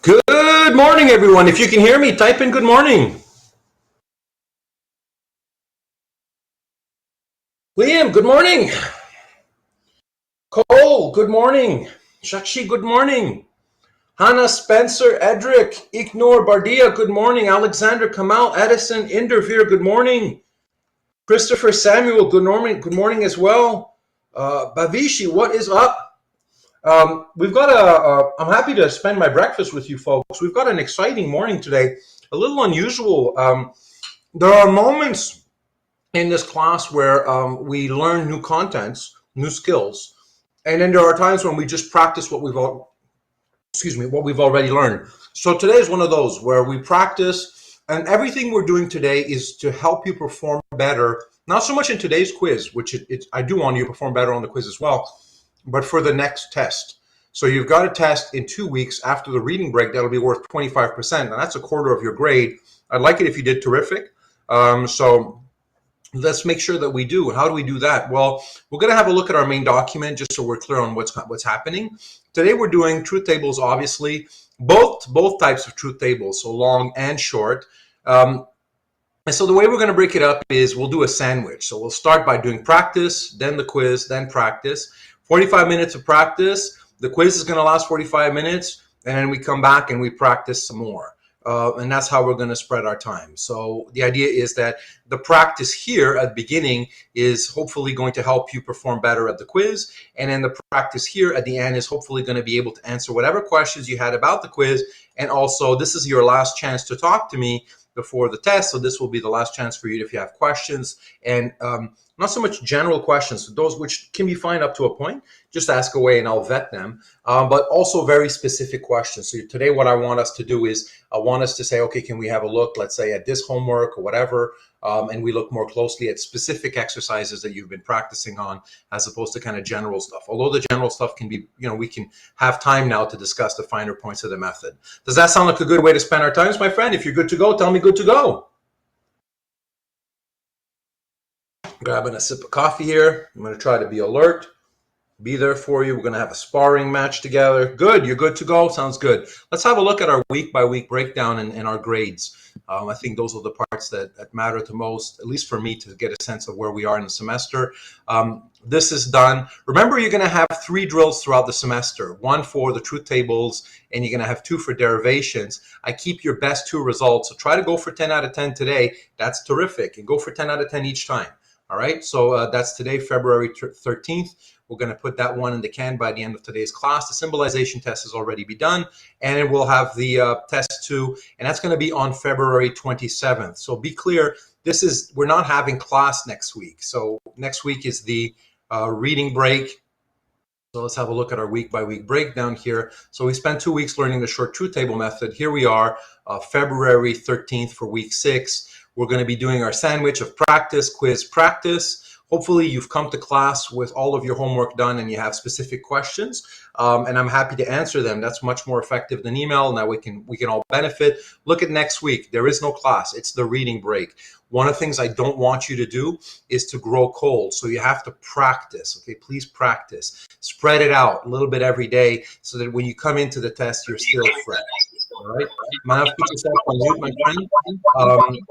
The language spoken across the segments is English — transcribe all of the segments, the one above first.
Good morning, everyone. If you can hear me, type in good morning. Liam, good morning. Cole, good morning. Shakshi, good morning. Hannah, Spencer, Edric, Ignore, Bardia, good morning. Alexander, Kamal, Edison, Inderveer, good morning. Christopher Samuel, good morning. Good morning as well. Bavishi, what is up? We've got I'm happy to spend my breakfast with you folks. We've got an exciting morning today, a little unusual. There are moments in this class where we learn new contents, new skills, and then there are times when we just practice what what we've already learned. So today is one of those where we practice, and everything we're doing today is to help you perform better. Not so much in today's quiz, which I do want you to perform better on the quiz as well, but for the next test. So you've got a test in 2 weeks after the reading break that'll be worth 25%, and that's a quarter of your grade. I'd like it if you did terrific. So let's make sure that we do. How do we do that? Well, we're going to have a look at our main document just so we're clear on what's happening. Today we're doing truth tables, obviously, both types of truth tables, so long and short. And so the way we're going to break it up is we'll do a sandwich. So we'll start by doing practice, then the quiz, then practice. 45 minutes of practice. The quiz is going to last 45 minutes, and then we come back and we practice some more. And that's how we're going to spread our time. So the idea is that the practice here at the beginning is hopefully going to help you perform better at the quiz. And then the practice here at the end is hopefully going to be able to answer whatever questions you had about the quiz. And also, this is your last chance to talk to me before the test. So this will be the last chance for you if you have questions. And not so much general questions, those which can be fine up to a point. Just ask away and I'll vet them. But also very specific questions. So today what I want us to do is I want us to say, okay, can we have a look, let's say, at this homework or whatever, and we look more closely at specific exercises that you've been practicing on as opposed to kind of general stuff. Although the general stuff can be, we can have time now to discuss the finer points of the method. Does that sound like a good way to spend our times, my friend? If you're good to go, tell me good to go. Grabbing a sip of coffee here. I'm going to try to be alert, be there for you. We're going to have a sparring match together. Good. You're good to go. Sounds good. Let's have a look at our week-by-week breakdown and our grades. I think those are the parts that matter the most, at least for me, to get a sense of where we are in the semester. This is done. Remember, you're going to have 3 drills throughout the semester, 1 for the truth tables, and you're going to have 2 for derivations. I keep your best 2 results. So try to go for 10 out of 10 today. That's terrific. And go for 10 out of 10 each time. All right, so that's today, February 13th. We're going to put that one in the can by the end of today's class. The symbolization test has already been done, and we'll have the test 2, and that's going to be on February 27th. So be clear, we're not having class next week. So next week is the reading break. So let's have a look at our week-by-week breakdown here. So we spent 2 weeks learning the short truth table method. Here we are, February 13th for week 6. We're going to be doing our sandwich of practice, quiz, practice. Hopefully you've come to class with all of your homework done and you have specific questions, and I'm happy to answer them. That's much more effective than email, and that we can all benefit. Look at next week. There is no class. It's the reading break. One of the things I don't want you to do is to grow cold. So you have to practice. Okay, please practice. Spread it out a little bit every day so that when you come into the test, you're still fresh. All right? Might have to put yourself on mute, my friend.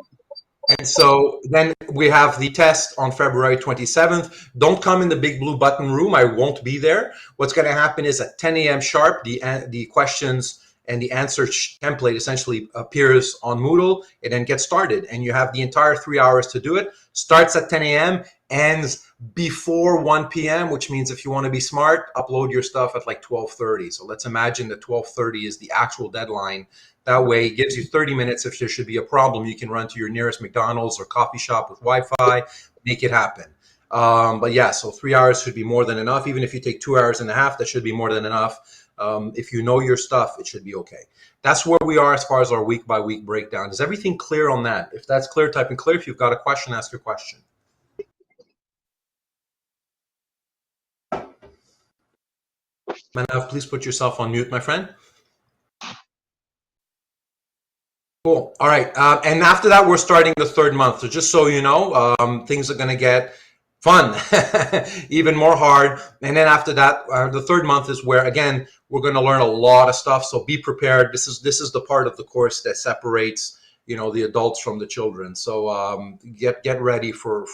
And so then we have the test on February 27th. Don't come in the big blue button room. I won't be there. What's going to happen is at 10 a.m. sharp, the questions and the answer template essentially appears on Moodle. It then gets started, and you have the entire 3 hours to do it. Starts at 10 a.m., ends before 1 p.m., which means if you want to be smart, upload your stuff at like 12:30. So let's imagine that 12:30 is the actual deadline. That way, it gives you 30 minutes. If there should be a problem, you can run to your nearest McDonald's or coffee shop with Wi-Fi, make it happen. But yeah, so 3 hours should be more than enough. Even if you take 2 hours and a half, that should be more than enough. If you know your stuff, it should be okay. That's where we are as far as our week-by-week breakdown. Is everything clear on that? If that's clear, type in clear. If you've got a question, ask your question. Manav, please put yourself on mute, my friend. Cool. All right. And after that, we're starting the 3rd month. So just so you know, things are going to get Fun. Even more hard. And then after that, the third month is where, again, we're going to learn a lot of stuff. So be prepared. This is the part of the course that separates, the adults from the children. So get ready for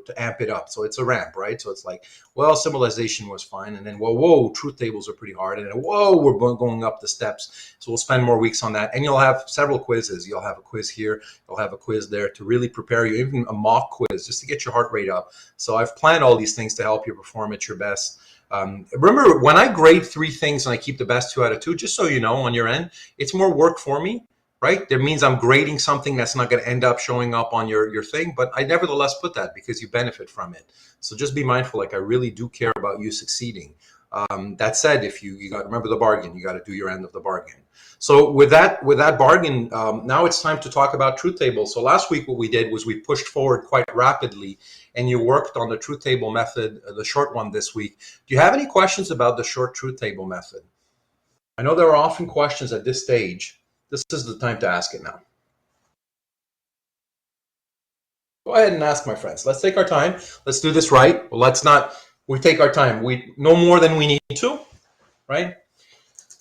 to amp it up. So it's a ramp, right? So it's like, well, symbolization was fine, and then whoa, truth tables are pretty hard, and then whoa, we're going up the steps. So we'll spend more weeks on that, and you'll have several quizzes. You'll have a quiz here, you'll have a quiz there to really prepare you, even a mock quiz just to get your heart rate up. So I've planned all these things to help you perform at your best. Remember, when I grade 3 things and I keep the best 2 out of 2, just so you know, on your end, it's more work for me, right? That means I'm grading something that's not going to end up showing up on your thing, but I nevertheless put that because you benefit from it. So just be mindful, like I really do care about you succeeding. That said, if you got to remember the bargain, you got to do your end of the bargain. So with that bargain, now it's time to talk about truth tables. So last week what we did was we pushed forward quite rapidly, and you worked on the truth table method, the short one this week. Do you have any questions about the short truth table method? I know there are often questions at this stage. This is the time to ask it now. Go ahead and ask, my friends. Let's take our time. Let's do this right. We take our time. We no more than we need to, right?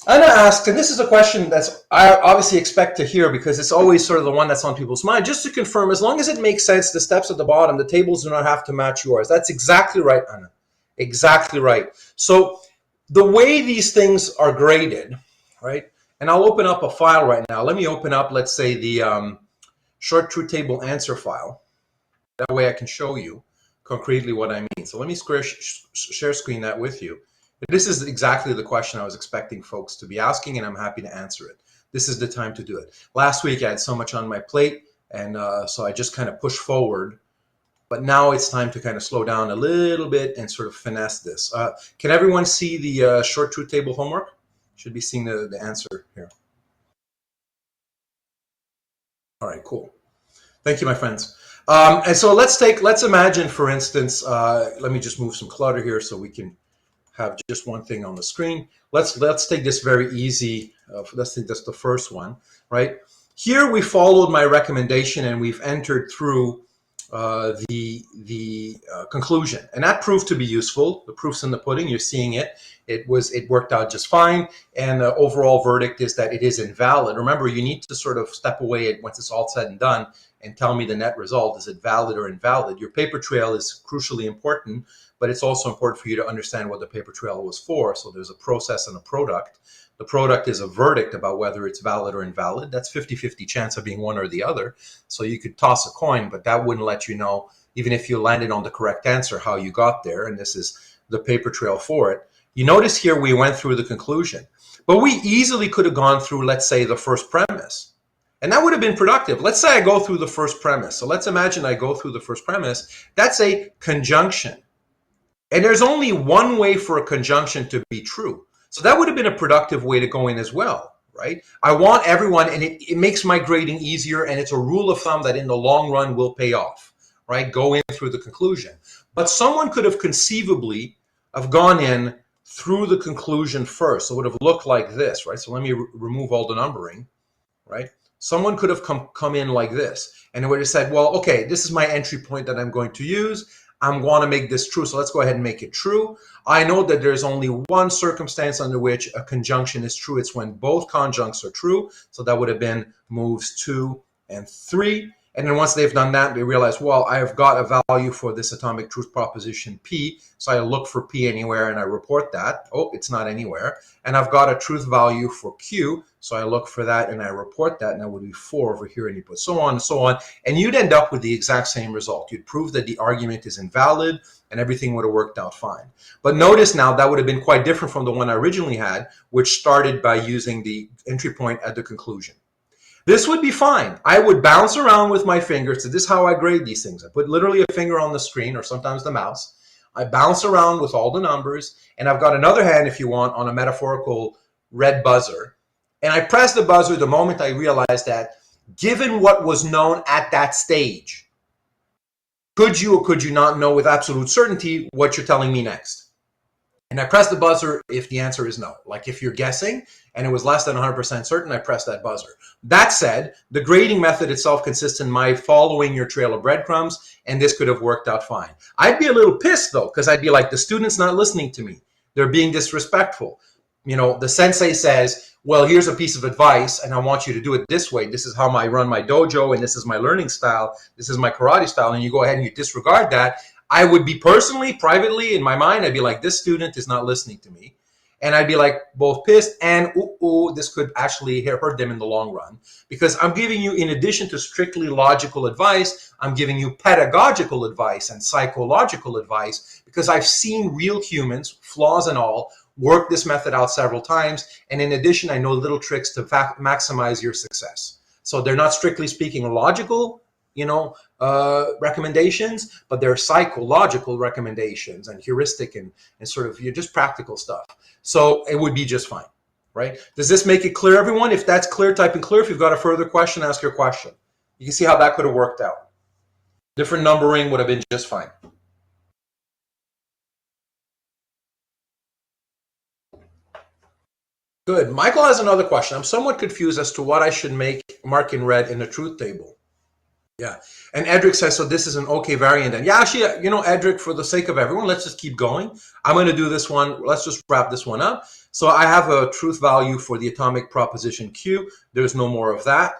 Anna asked, and this is a question that's I obviously expect to hear because it's always sort of the one that's on people's mind. Just to confirm, as long as it makes sense, the steps at the bottom, the tables do not have to match yours. That's exactly right, Anna. Exactly right. So the way these things are graded, right? And I'll open up a file right now. Let me open up, let's say, the short truth table answer file. That way I can show you concretely what I mean. So let me share screen that with you. This is exactly the question I was expecting folks to be asking, and I'm happy to answer it. This is the time to do it. Last week I had so much on my plate, and so I just kind of pushed forward. But now it's time to kind of slow down a little bit and sort of finesse this. Can everyone see the short truth table homework? Should be seeing the answer here. All right, cool. Thank you, my friends. And so let's imagine, for instance, let me just move some clutter here so we can have just one thing on the screen. Let's take this very easy. Let's think that's the first one, right? Here we followed my recommendation and we've entered through the conclusion, and that proved to be useful. The proof's in the pudding. You're seeing it. It worked out just fine, and the overall verdict is that it is invalid. Remember, you need to sort of step away once it's all said and done and tell me the net result. Is it valid or invalid? Your paper trail is crucially important, but it's also important for you to understand what the paper trail was for. So there's a process and a product. The product is a verdict about whether it's valid or invalid. That's 50-50 chance of being one or the other. So you could toss a coin, but that wouldn't let you know, even if you landed on the correct answer, how you got there. And this is the paper trail for it. You notice here we went through the conclusion, but we easily could have gone through, let's say, the first premise. And that would have been productive. Let's say I go through the first premise. So let's imagine I go through the first premise. That's a conjunction. And there's only one way for a conjunction to be true. So that would have been a productive way to go in as well, right? I want everyone, and it makes my grading easier, and it's a rule of thumb that in the long run will pay off, right? Go in through the conclusion. But someone could have conceivably have gone in through the conclusion first. So it would have looked like this, right? So let me remove all the numbering, right? Someone could have come in like this, and it would have said, well, okay, this is my entry point that I'm going to use. I'm going to make this true, so let's go ahead and make it true. I know that there's only one circumstance under which a conjunction is true. It's when both conjuncts are true. So that would have been moves 2 and 3. And then once they've done that, they realize, well, I've got a value for this atomic truth proposition P. So I look for P anywhere and I report that. Oh, it's not anywhere. And I've got a truth value for Q. So I look for that and I report that. And that would be 4 over here. And you put so on and so on. And you'd end up with the exact same result. You'd prove that the argument is invalid and everything would have worked out fine. But notice now that would have been quite different from the one I originally had, which started by using the entry point at the conclusion. This would be fine. I would bounce around with my fingers. So this is how I grade these things. I put literally a finger on the screen or sometimes the mouse. I bounce around with all the numbers, and I've got another hand, if you want, on a metaphorical red buzzer. And I press the buzzer the moment I realize that, given what was known at that stage, could you or could you not know with absolute certainty what you're telling me next? And I press the buzzer if the answer is no. Like if you're guessing and it was less than 100% certain, I press that buzzer. That said, the grading method itself consists in my following your trail of breadcrumbs, and this could have worked out fine. I'd be a little pissed though, because I'd be like, the student's not listening to me. They're being disrespectful. You know, the sensei says, well, here's a piece of advice, and I want you to do it this way. This is how I run my dojo, and this is my learning style. This is my karate style, and you go ahead and you disregard that. I would be personally, privately, in my mind, I'd be like, this student is not listening to me. And I'd be like both pissed and, this could actually hurt them in the long run. Because I'm giving you, in addition to strictly logical advice, I'm giving you pedagogical advice and psychological advice, because I've seen real humans, flaws and all, work this method out several times. And in addition, I know little tricks to maximize your success. So they're not strictly speaking logical, recommendations, but they're psychological recommendations and heuristic and sort of just practical stuff. So it would be just fine, right? Does this make it clear, everyone? If that's clear, type in clear. If you've got a further question, ask your question. You can see how that could have worked out. Different numbering would have been just fine. Good. Michael has another question. I'm somewhat confused as to what I should mark in red in the truth table. Yeah. And Edric says, so this is an okay variant. And yeah, actually, Edric, for the sake of everyone, let's just keep going. I'm going to do this one. Let's just wrap this one up. So I have a truth value for the atomic proposition Q. There's no more of that.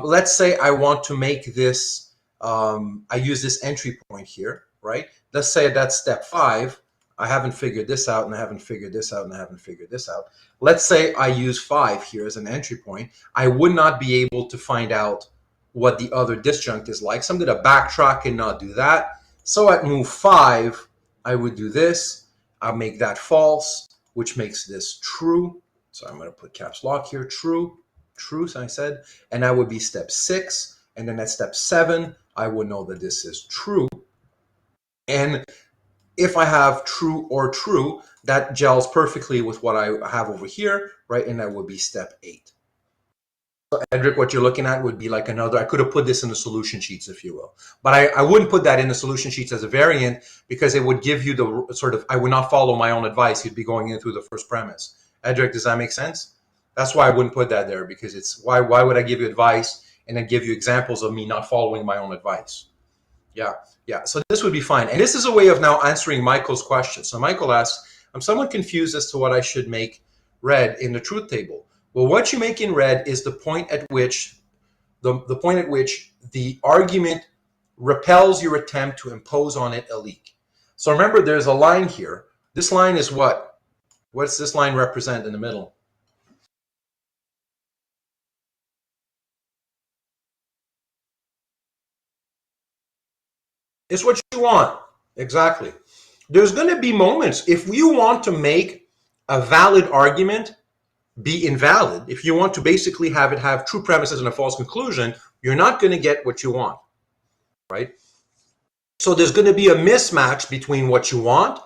Let's say I want to make this, I use this entry point here, right? Let's say that's step 5. I haven't figured this out, and I haven't figured this out, and I haven't figured this out. Let's say I use 5 here as an entry point. I would not be able to find out what the other disjunct is like. So I'm going to backtrack and not do that. So at move 5, I would do this. I'll make that false, which makes this true. So I'm going to put caps lock here, true, so I said. And that would be step 6. And then at step 7, I would know that this is true. And if I have true or true, that gels perfectly with what I have over here, right? And that would be step 8. So Edric, what you're looking at would be like another, I could have put this in the solution sheets, if you will. But I wouldn't put that in the solution sheets as a variant, because it would give you the sort of, I would not follow my own advice. You'd be going in through the first premise. Edric, does that make sense? That's why I wouldn't put that there, because it's, why would I give you advice and then give you examples of me not following my own advice? Yeah. So this would be fine. And this is a way of now answering Michael's question. So Michael asks, I'm somewhat confused as to what I should make red in the truth table. Well, what you make in red is the point at which the argument repels your attempt to impose on it a leak. So remember, there's a line here. This line is what? What's this line represent in the middle? It's what you want. Exactly. There's going to be moments, if you want to make a valid argument be invalid, if you want to basically have it have true premises and a false conclusion, you're not going to get what you want, right? So there's going to be a mismatch between what you want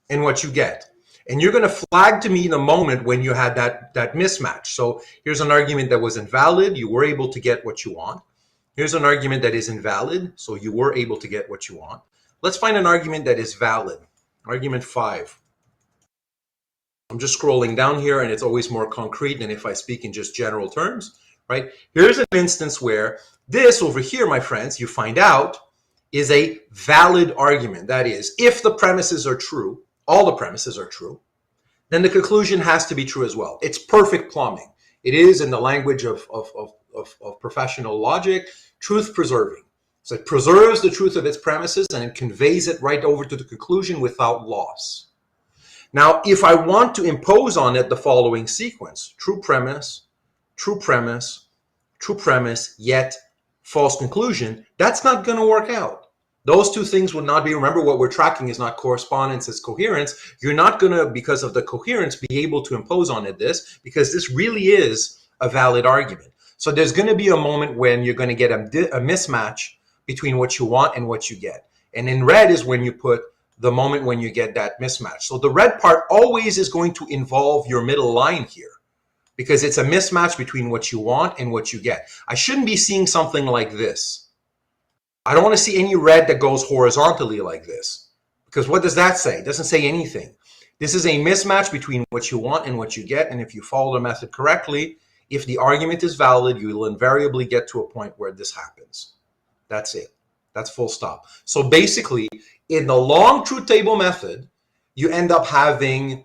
and what you get. And you're going to flag to me the moment when you had that mismatch. So here's an argument that was invalid. You were able to get what you want. Here's an argument that is invalid. So you were able to get what you want. Let's find an argument that is valid. Argument 5. I'm just scrolling down here, and it's always more concrete than if I speak in just general terms, right? Here's an instance where this over here, my friends, you find out is a valid argument. That is, if the premises are true, all the premises are true, then the conclusion has to be true as well. It's perfect plumbing. It is, in the language of professional logic, truth preserving. So it preserves the truth of its premises and it conveys it right over to the conclusion without loss. Now, if I want to impose on it the following sequence, true premise, yet false conclusion, that's not going to work out. Those two things would not be, remember what we're tracking is not correspondence, it's coherence. You're not going to, because of the coherence, be able to impose on it this, because this really is a valid argument. So there's going to be a moment when you're going to get a mismatch between what you want and what you get. And in red is when you put the moment when you get that mismatch. So the red part always is going to involve your middle line here, because it's a mismatch between what you want and what you get. I shouldn't be seeing something like this. I don't want to see any red that goes horizontally like this, because what does that say? It doesn't say anything. This is a mismatch between what you want and what you get. And if you follow the method correctly, if the argument is valid, you will invariably get to a point where this happens. That's it. That's full stop. So basically, in the long truth table method, you end up having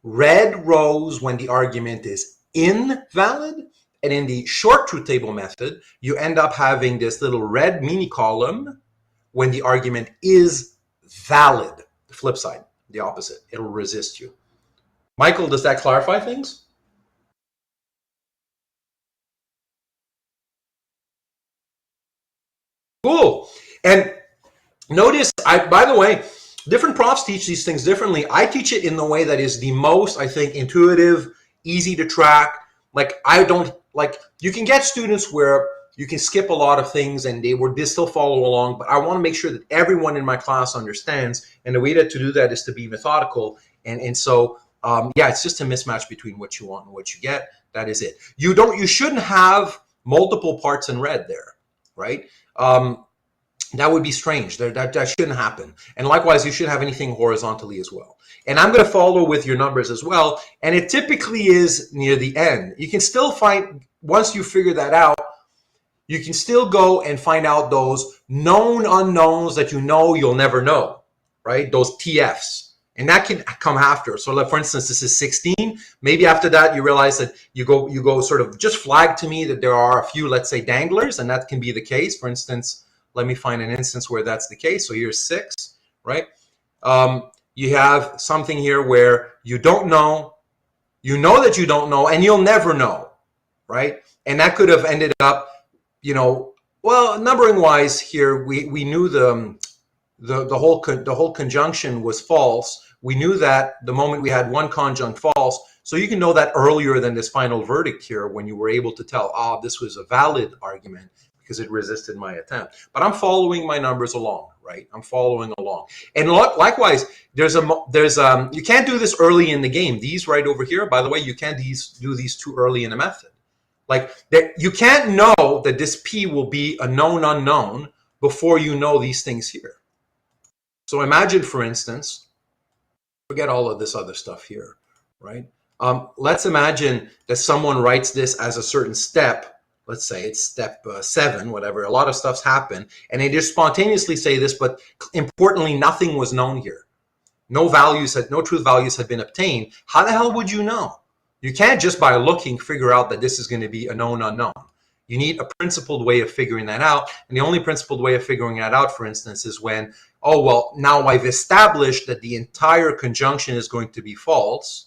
red rows when the argument is invalid. And in the short truth table method, you end up having this little red mini column when the argument is valid. The flip side, the opposite. It'll resist you. Michael, does that clarify things? Cool. And notice, by the way, different profs teach these things differently. I teach it in the way that is the most, I think, intuitive, easy to track. Like, you can get students where you can skip a lot of things and they still follow along, but I want to make sure that everyone in my class understands. And the way to do that is to be methodical. And so, yeah, it's just a mismatch between what you want and what you get. That is it. You shouldn't have multiple parts in red there, right? That would be strange. That shouldn't happen. And likewise, you shouldn't have anything horizontally as well. And I'm going to follow with your numbers as well. And it typically is near the end. You can still find, once you figure that out, you can still go and find out those known unknowns that you know you'll never know, right? Those TFs. And that can come after. So like, for instance, this is 16. Maybe after that, you realize that you go sort of just flag to me that there are a few, let's say, danglers, and that can be the case. For instance, let me find an instance where that's the case. So here's 6, right? You have something here where you don't know, you know that you don't know, and you'll never know, right? And that could have ended up, well, numbering wise here, we knew the whole conjunction was false. We knew that the moment we had one conjunct false. So you can know that earlier than this final verdict here when you were able to tell, this was a valid argument because it resisted my attempt. But I'm following my numbers along, right? I'm following along. And likewise, you can't do this early in the game. These right over here, by the way, you can't do these too early in the method. Like you can't know that this P will be a known unknown before you know these things here. So imagine, for instance, forget all of this other stuff here, right? Let's imagine that someone writes this as a certain step. Let's say it's step 7, whatever. A lot of stuff's happened, and they just spontaneously say this, but importantly, nothing was known here. No truth values had been obtained. How the hell would you know? You can't just by looking figure out that this is going to be a known unknown. You need a principled way of figuring that out, and the only principled way of figuring that out, for instance, is when, now I've established that the entire conjunction is going to be false,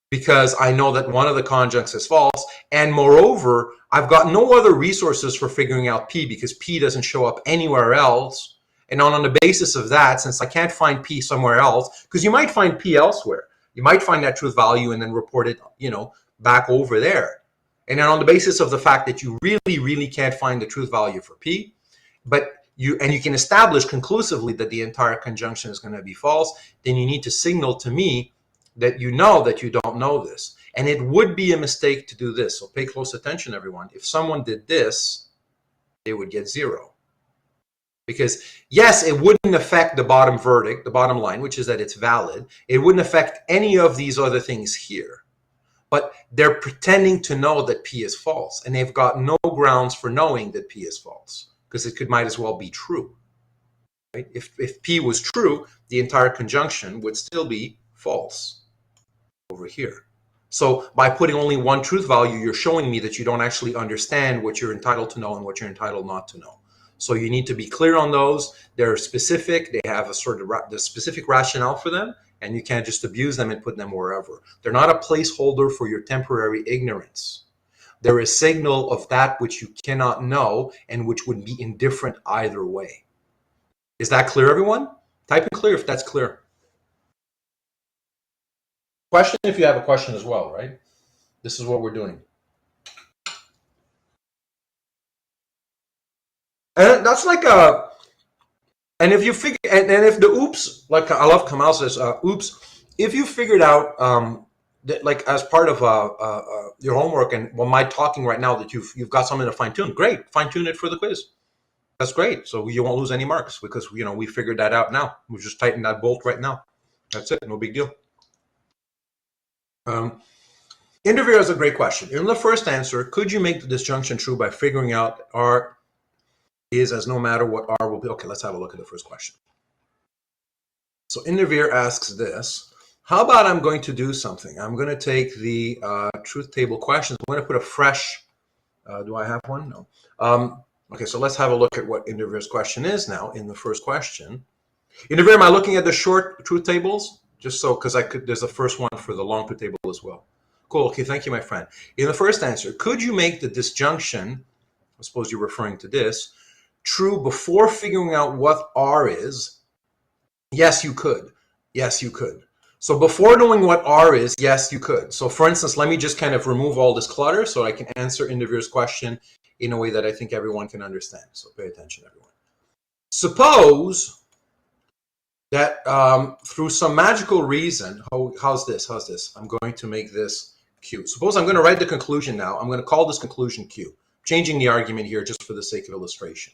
because I know that one of the conjuncts is false. And moreover, I've got no other resources for figuring out P because P doesn't show up anywhere else. And on the basis of that, since I can't find P somewhere else, because you might find P elsewhere. You might find that truth value and then report it, back over there. And then on the basis of the fact that you really, really can't find the truth value for P, but you can establish conclusively that the entire conjunction is going to be false, then you need to signal to me that you know that you don't know this. And it would be a mistake to do this. So pay close attention, everyone. If someone did this, they would get 0. Because yes, it wouldn't affect the bottom verdict, the bottom line, which is that it's valid. It wouldn't affect any of these other things here. But they're pretending to know that P is false. And they've got no grounds for knowing that P is false. Because it might as well be true. Right? If P was true, the entire conjunction would still be false over here. So by putting only one truth value, you're showing me that you don't actually understand what you're entitled to know and what you're entitled not to know. So you need to be clear on those. They're specific. They have a sort of the specific rationale for them, and you can't just abuse them and put them wherever. They're not a placeholder for your temporary ignorance. They're a signal of that which you cannot know and which would be indifferent either way. Is that clear, everyone? Type in clear if that's clear. Question if you have a question as well, right? This is what we're doing. And that's like and if you figure, and if the oops, like I love Kamal says, oops, if you figured out, that, like as part of your homework and my talking right now that you've got something to fine tune, great, fine tune it for the quiz. That's great. So you won't lose any marks because we figured that out now. We just tighten that bolt right now. That's it. No big deal. Interviewer has a great question. In the first answer, could you make the disjunction true by figuring out R is as no matter what R will be? Okay, let's have a look at the first question. So Interviewer asks this. How about I'm going to do something? I'm going to take the truth table questions. I'm going to put a fresh, do I have one? No. Okay, so let's have a look at what Interviewer's question is now in the first question. Interviewer, am I looking at the short truth tables? Just so, because there's the first one for the long truth table as well. Cool, okay, thank you, my friend. In the first answer, could you make the disjunction, I suppose you're referring to this, true before figuring out what R is? Yes, you could. Yes, you could. So before knowing what R is, yes, you could. So for instance, let me just kind of remove all this clutter so I can answer Interviewer's question in a way that I think everyone can understand. So pay attention, everyone. Suppose that through some magical reason, how's this? I'm going to make this Q. Suppose I'm going to write the conclusion now. I'm going to call this conclusion Q. Changing the argument here just for the sake of illustration.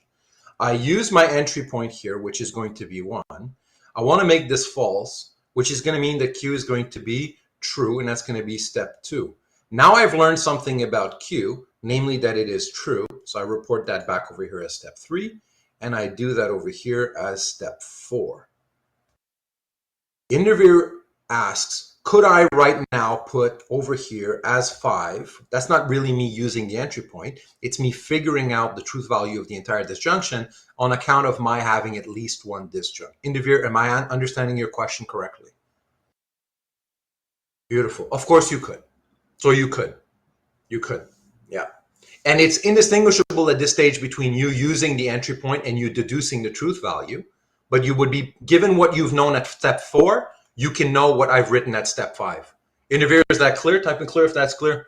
I use my entry point here, which is going to be 1. I want to make this false, which is going to mean that Q is going to be true, and that's going to be step 2. Now I've learned something about Q, namely that it is true. So I report that back over here as step 3, and I do that over here as step 4. Interviewer asks, could I right now put over here as 5? That's not really me using the entry point. It's me figuring out the truth value of the entire disjunction on account of my having at least one disjunct. Interviewer, am I understanding your question correctly? Beautiful. Of course you could. So you could. You could. Yeah. And it's indistinguishable at this stage between you using the entry point and you deducing the truth value. But you would be, given what you've known at step 4, you can know what I've written at step 5. Interviewer, is that clear? Type in clear if that's clear.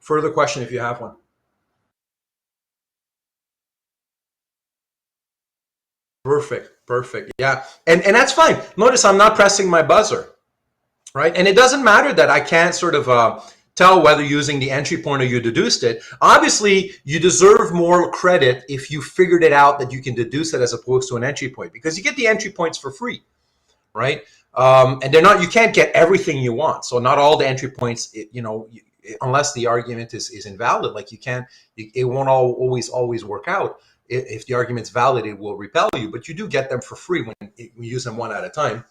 Further question if you have one. Perfect. Yeah. And that's fine. Notice I'm not pressing my buzzer, right? And it doesn't matter that I can't sort of tell whether using the entry point or you deduced it. Obviously, you deserve more credit if you figured it out that you can deduce it as opposed to an entry point, because you get the entry points for free, right? And they're not, you can't get everything you want. So not all the entry points, unless the argument is invalid, like you can't, it won't always work out. If the argument's valid, it will repel you, but you do get them for free when you use them one at a time.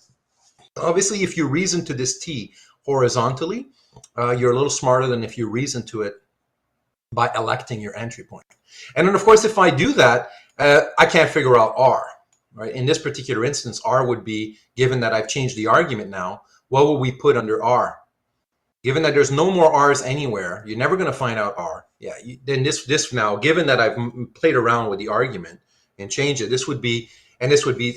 Obviously, if you reason to this T horizontally, you're a little smarter than if you reason to it by electing your entry point. And then, of course, if I do that, I can't figure out R. Right? In this particular instance, R would be, given that I've changed the argument now, what will we put under R? Given that there's no more R's anywhere, you're never going to find out R. Yeah. Then this now, given that I've played around with the argument and changed it, this would be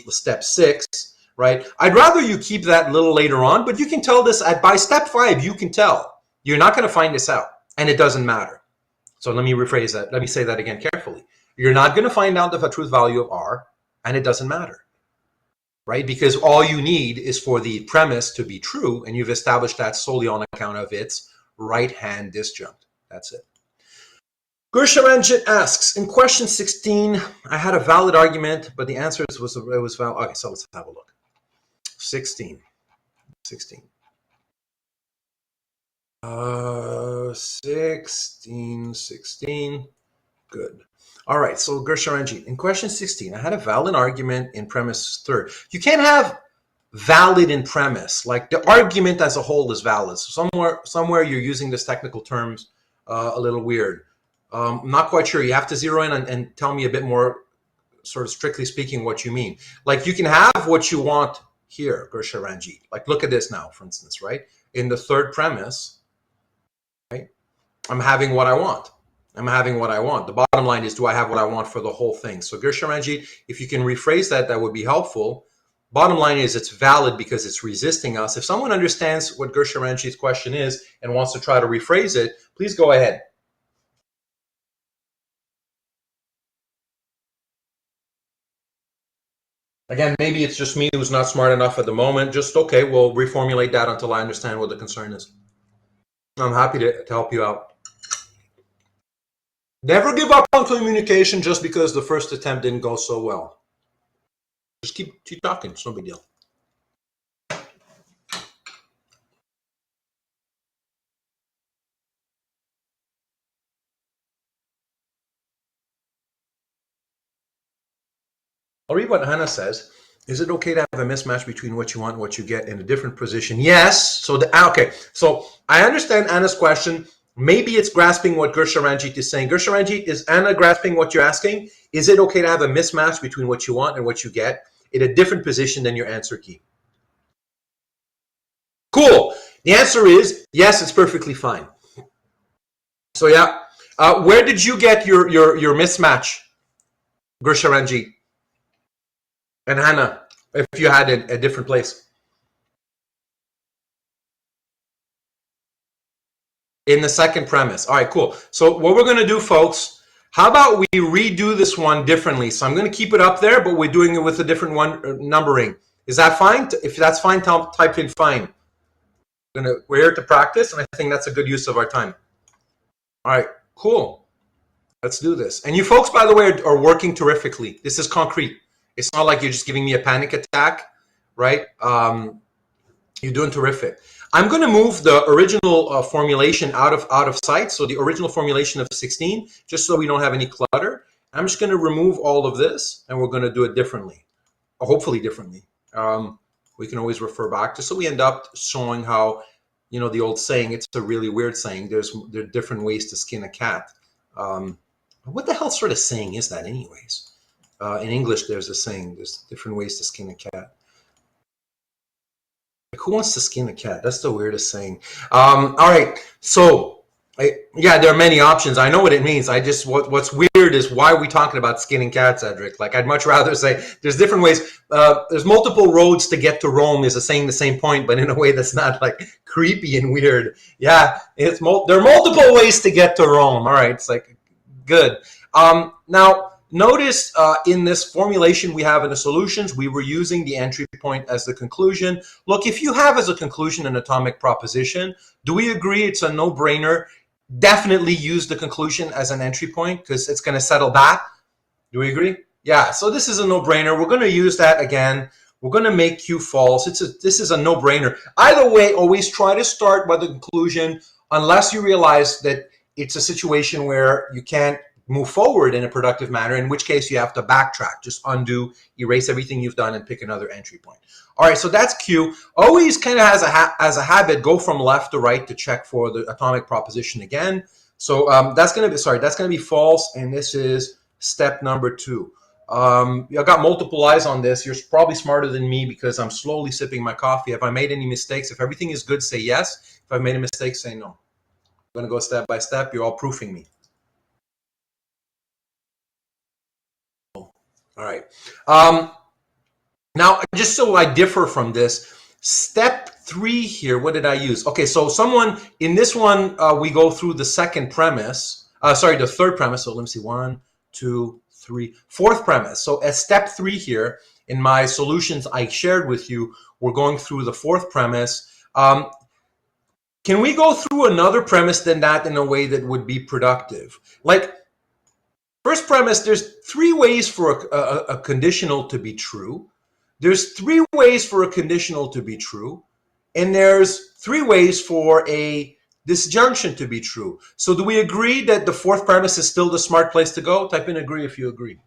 step 6. Right? I'd rather you keep that a little later on, but you can tell this by step 5, you can tell. You're not going to find this out, and it doesn't matter. So let me rephrase that. Let me say that again carefully. You're not going to find out the truth value of R, and it doesn't matter, right? Because all you need is for the premise to be true, and you've established that solely on account of its right-hand disjunct. That's it. Gursharanjit asks, in question 16, I had a valid argument, but the answer was valid. Okay, so let's have a look. 16. 16. 16. Good. All right, so Gursharanjit, in question 16, I had a valid argument in premise 3rd. You can't have valid in premise. Like the argument as a whole is valid. So somewhere you're using this technical terms a little weird. I'm not quite sure. You have to zero in and tell me a bit more, sort of strictly speaking, what you mean. Like you can have what you want here, Gursharanjit. Like look at this now, for instance, right? In the 3rd premise, right? I'm having what I want. The bottom line is, do I have what I want for the whole thing? So Gursharanjit, if you can rephrase that, that would be helpful. Bottom line is it's valid because it's resisting us. If someone understands what Gursharanjit's question is and wants to try to rephrase it, please go ahead. Again, maybe it's just me who's not smart enough at the moment. Just, okay, we'll reformulate that until I understand what the concern is. I'm happy to help you out. Never give up on communication just because the first attempt didn't go so well. Just keep talking. It's no big deal. I'll read what Hannah says. Is it okay to have a mismatch between what you want and what you get in a different position? Yes. So okay. So I understand Anna's question. Maybe it's grasping what Gersharanjit is saying. Gersharanjit, is Anna grasping what you're asking? Is it okay to have a mismatch between what you want and what you get in a different position than your answer key? Cool. The answer is yes, it's perfectly fine. So yeah, where did you get your mismatch, Gersharanjit and Hannah, if you had a different place? In the second premise. All right, cool. So what we're going to do, folks, how about we redo this one differently? So I'm going to keep it up there, but we're doing it with a different one numbering. Is that fine? If that's fine, type in fine. We're here to practice, and I think that's a good use of our time. All right, cool. Let's do this. And you folks, by the way, are working terrifically. This is concrete. It's not like you're just giving me a panic attack, right? You're doing terrific. I'm going to move the original formulation out of sight. So the original formulation of 16, just so we don't have any clutter. I'm just going to remove all of this, and we're going to do it differently, or hopefully differently. We can always refer back to, so we end up showing how, you know, the old saying, it's a really weird saying. There are different ways to skin a cat. What the hell sort of saying is that anyways? In English, there's a saying, there's different ways to skin a cat. Like, who wants to skin a cat? That's the weirdest saying. All right, so yeah, there are many options. I know what it means. I just what's weird is, why are we talking about skinning cats, Edric? Like, I'd much rather say there's different ways. There's multiple roads to get to Rome is saying the same point, but in a way that's not like creepy and weird. Yeah, there are multiple ways to get to Rome. All right, it's like good. Now, notice in this formulation we have in the solutions, we were using the entry point as the conclusion. Look, if you have as a conclusion an atomic proposition, do we agree it's a no-brainer? Definitely use the conclusion as an entry point, because it's going to settle that. Do we agree? Yeah, so this is a no-brainer. We're going to use that again. We're going to make Q false. This is a no-brainer. Either way, always try to start by the conclusion, unless you realize that it's a situation where you can't move forward in a productive manner, in which case you have to backtrack, just undo, erase everything you've done, and pick another entry point. All right, so that's Q. Always kind of as a habit, go from left to right to check for the atomic proposition again. So that's going to be false, and this is step number 2. I've got multiple eyes on this. You're probably smarter than me because I'm slowly sipping my coffee. Have I made any mistakes? If everything is good, say yes. If I've made a mistake, say no. I'm going to go step by step. You're all proofing me. All right. Now, just so I differ from this, step 3 here, what did I use? Okay, so someone, in this one, we go through the second premise. The third premise. So let me see, 1, 2, 3, fourth premise. So at step 3 here, in my solutions I shared with you, we're going through the fourth premise. Can we go through another premise than that in a way that would be productive? Like, first premise, there's 3 ways for a conditional to be true. There's 3 ways for a conditional to be true. And there's 3 ways for a disjunction to be true. So do we agree that the fourth premise is still the smart place to go? Type in agree if you agree.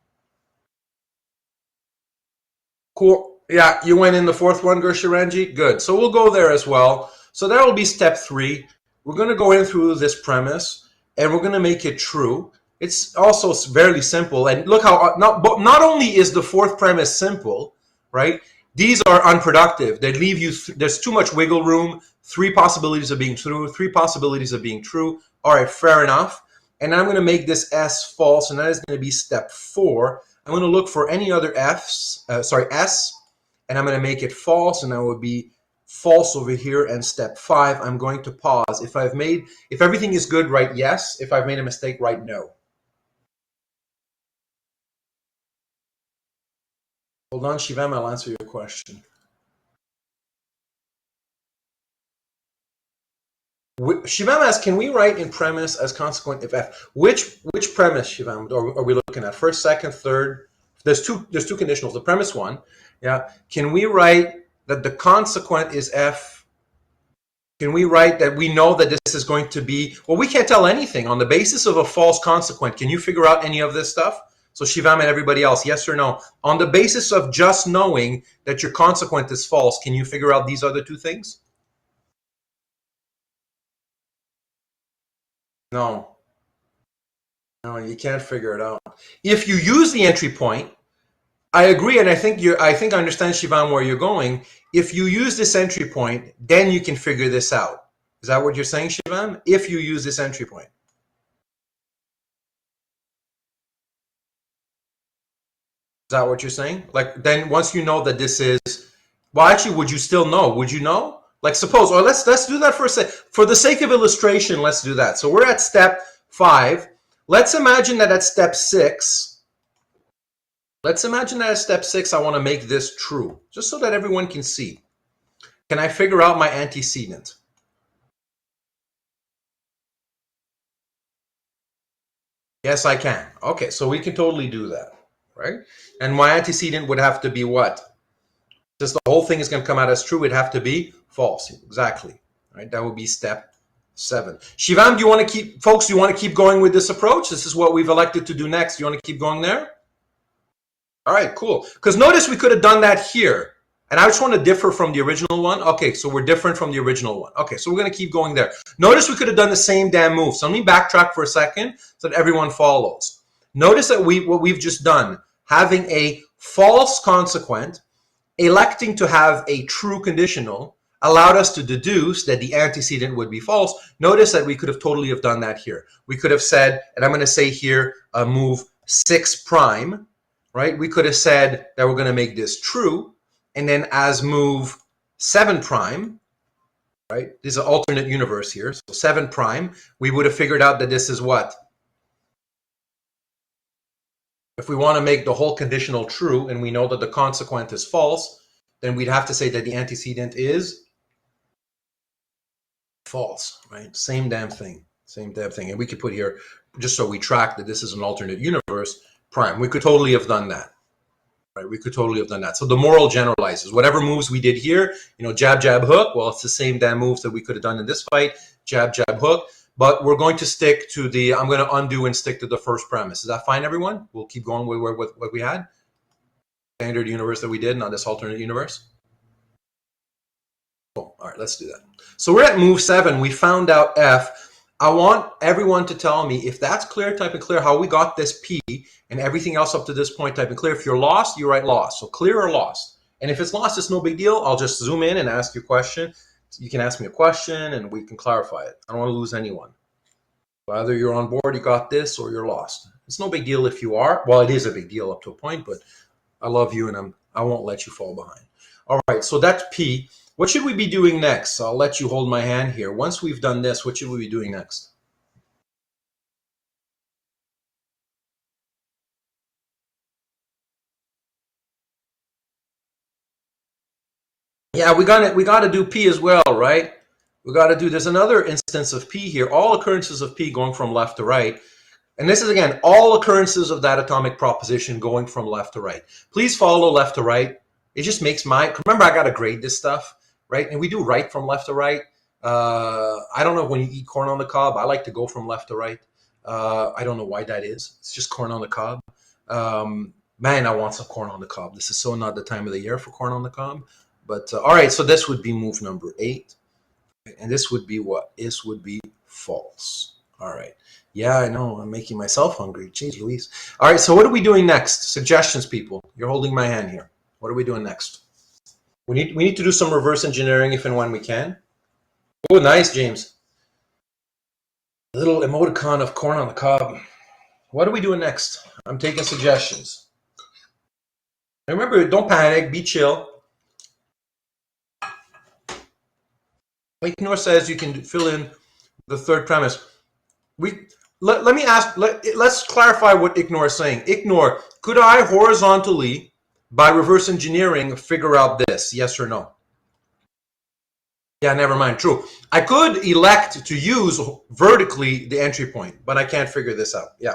Cool. Yeah, you went in the fourth one, Gersharanji? Good. So we'll go there as well. So that will be step 3. We're going to go in through this premise, and we're going to make it true. It's also fairly simple. And look how, not only is the fourth premise simple, right? These are unproductive. They leave you, there's too much wiggle room. 3 possibilities of being true, 3 possibilities of being true. All right, fair enough. And I'm going to make this S false, and that is going to be step 4. I'm going to look for any other S, and I'm going to make it false, and that would be false over here. And step 5, I'm going to pause. If everything is good, write yes. If I've made a mistake, write no. Hold on, Shivam, I'll answer your question. Shivam asks, can we write in premise as consequent if F? Which premise, Shivam, are we looking at? First, second, third? There's two conditionals. The premise one, yeah. Can we write that the consequent is F? Can we write that we know that this is going to be, well, we can't tell anything. On the basis of a false consequent, can you figure out any of this stuff? So Shivam and everybody else, yes or no? On the basis of just knowing that your consequent is false, can you figure out these other two things? No. No, you can't figure it out. If you use the entry point, I agree, and I think I understand, Shivam, where you're going. If you use this entry point, then you can figure this out. Is that what you're saying, Shivam? If you use this entry point. Is that what you're saying? Like, then once you know that this is, well, actually, would you still know? Would you know? Like, suppose, or let's do that for a sec. For the sake of illustration, let's do that. So we're at step 5. Let's imagine that at step 6, I want to make this true, just so that everyone can see. Can I figure out my antecedent? Yes, I can. Okay, so we can totally do that, right? And my antecedent would have to be what? Since the whole thing is going to come out as true, it'd have to be false. Exactly. Right? That would be step 7. Shivam, do you want to keep going with this approach? This is what we've elected to do next. Do you want to keep going there? All right, cool. Because notice we could have done that here. And I just want to differ from the original one. Okay, so we're different from the original one. Okay, so we're going to keep going there. Notice we could have done the same damn move. So let me backtrack for a second so that everyone follows. Notice that what we've just done, having a false consequent, electing to have a true conditional, allowed us to deduce that the antecedent would be false. Notice that we could have totally have done that here. We could have said, and I'm going to say here, move 6 prime, right? We could have said that we're going to make this true. And then as move 7 prime, right? This is an alternate universe here. So 7 prime, we would have figured out that this is what? If we want to make the whole conditional true and we know that the consequent is false, then we'd have to say that the antecedent is false, right? Same damn thing. And we could put here, just so we track that this is an alternate universe, prime. We could totally have done that. Right, we could totally have done that. So the moral generalizes. Whatever moves we did here, jab, jab, hook, well, it's the same damn moves that we could have done in this fight, jab, jab, hook. But we're going to stick to I'm going to undo and stick to the first premise. Is that fine, everyone? We'll keep going with what we had. Standard universe that we did, not this alternate universe. Cool. All right, let's do that. So we're at move 7. We found out F. I want everyone to tell me if that's clear, type in clear, how we got this P, and everything else up to this point, type in clear. If you're lost, you write lost. So clear or lost. And if it's lost, it's no big deal. I'll just zoom in and ask you a question. You can ask me a question and we can clarify it. I don't want to lose anyone. Either you're on board, you got this, or you're lost. It's no big deal if you are. Well, it is a big deal up to a point, but I love you and I won't let you fall behind. All right, so that's P. What should we be doing next? I'll let you hold my hand here. Once we've done this, what should we be doing next? Yeah, we got to do P as well, right? There's another instance of P here. All occurrences of P going from left to right. And this is, again, all occurrences of that atomic proposition going from left to right. Please follow left to right. It just makes remember, I got to grade this stuff, right? And we do right from left to right. I don't know when you eat corn on the cob. I like to go from left to right. I don't know why that is. It's just corn on the cob. Man, I want some corn on the cob. This is so not the time of the year for corn on the cob. But all right, so this would be move number 8. And this would be what? This would be false. All right. Yeah, I know. I'm making myself hungry. Jeez Louise. All right, so what are we doing next? Suggestions, people. You're holding my hand here. What are we doing next? We need to do some reverse engineering if and when we can. Oh, nice, James. A little emoticon of corn on the cob. What are we doing next? I'm taking suggestions. And remember, don't panic. Be chill. Ignore says you can fill in the third premise. Let me ask. Let's clarify what Ignore is saying. Ignore, could I horizontally, by reverse engineering, figure out this? Yes or no? Yeah, never mind. True. I could elect to use vertically the entry point, but I can't figure this out. Yeah,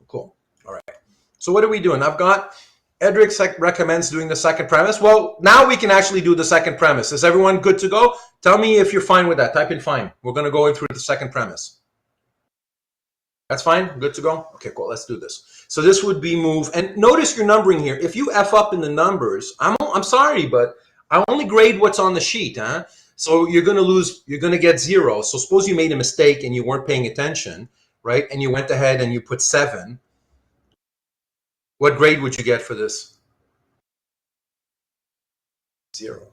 cool. All right. So what are we doing? I've got Edric recommends doing the second premise. Well, now we can actually do the second premise. Is everyone good to go? Tell me if you're fine with that. Type in fine. We're going to go in through the second premise. That's fine. Good to go. Okay, cool. Let's do this. So this would be move, and notice your numbering here. If you F up in the numbers, I'm sorry, but I only grade what's on the sheet, huh? So you're going to lose, you're going to get 0. So suppose you made a mistake and you weren't paying attention, right? And you went ahead and you put 7. What grade would you get for this? 0.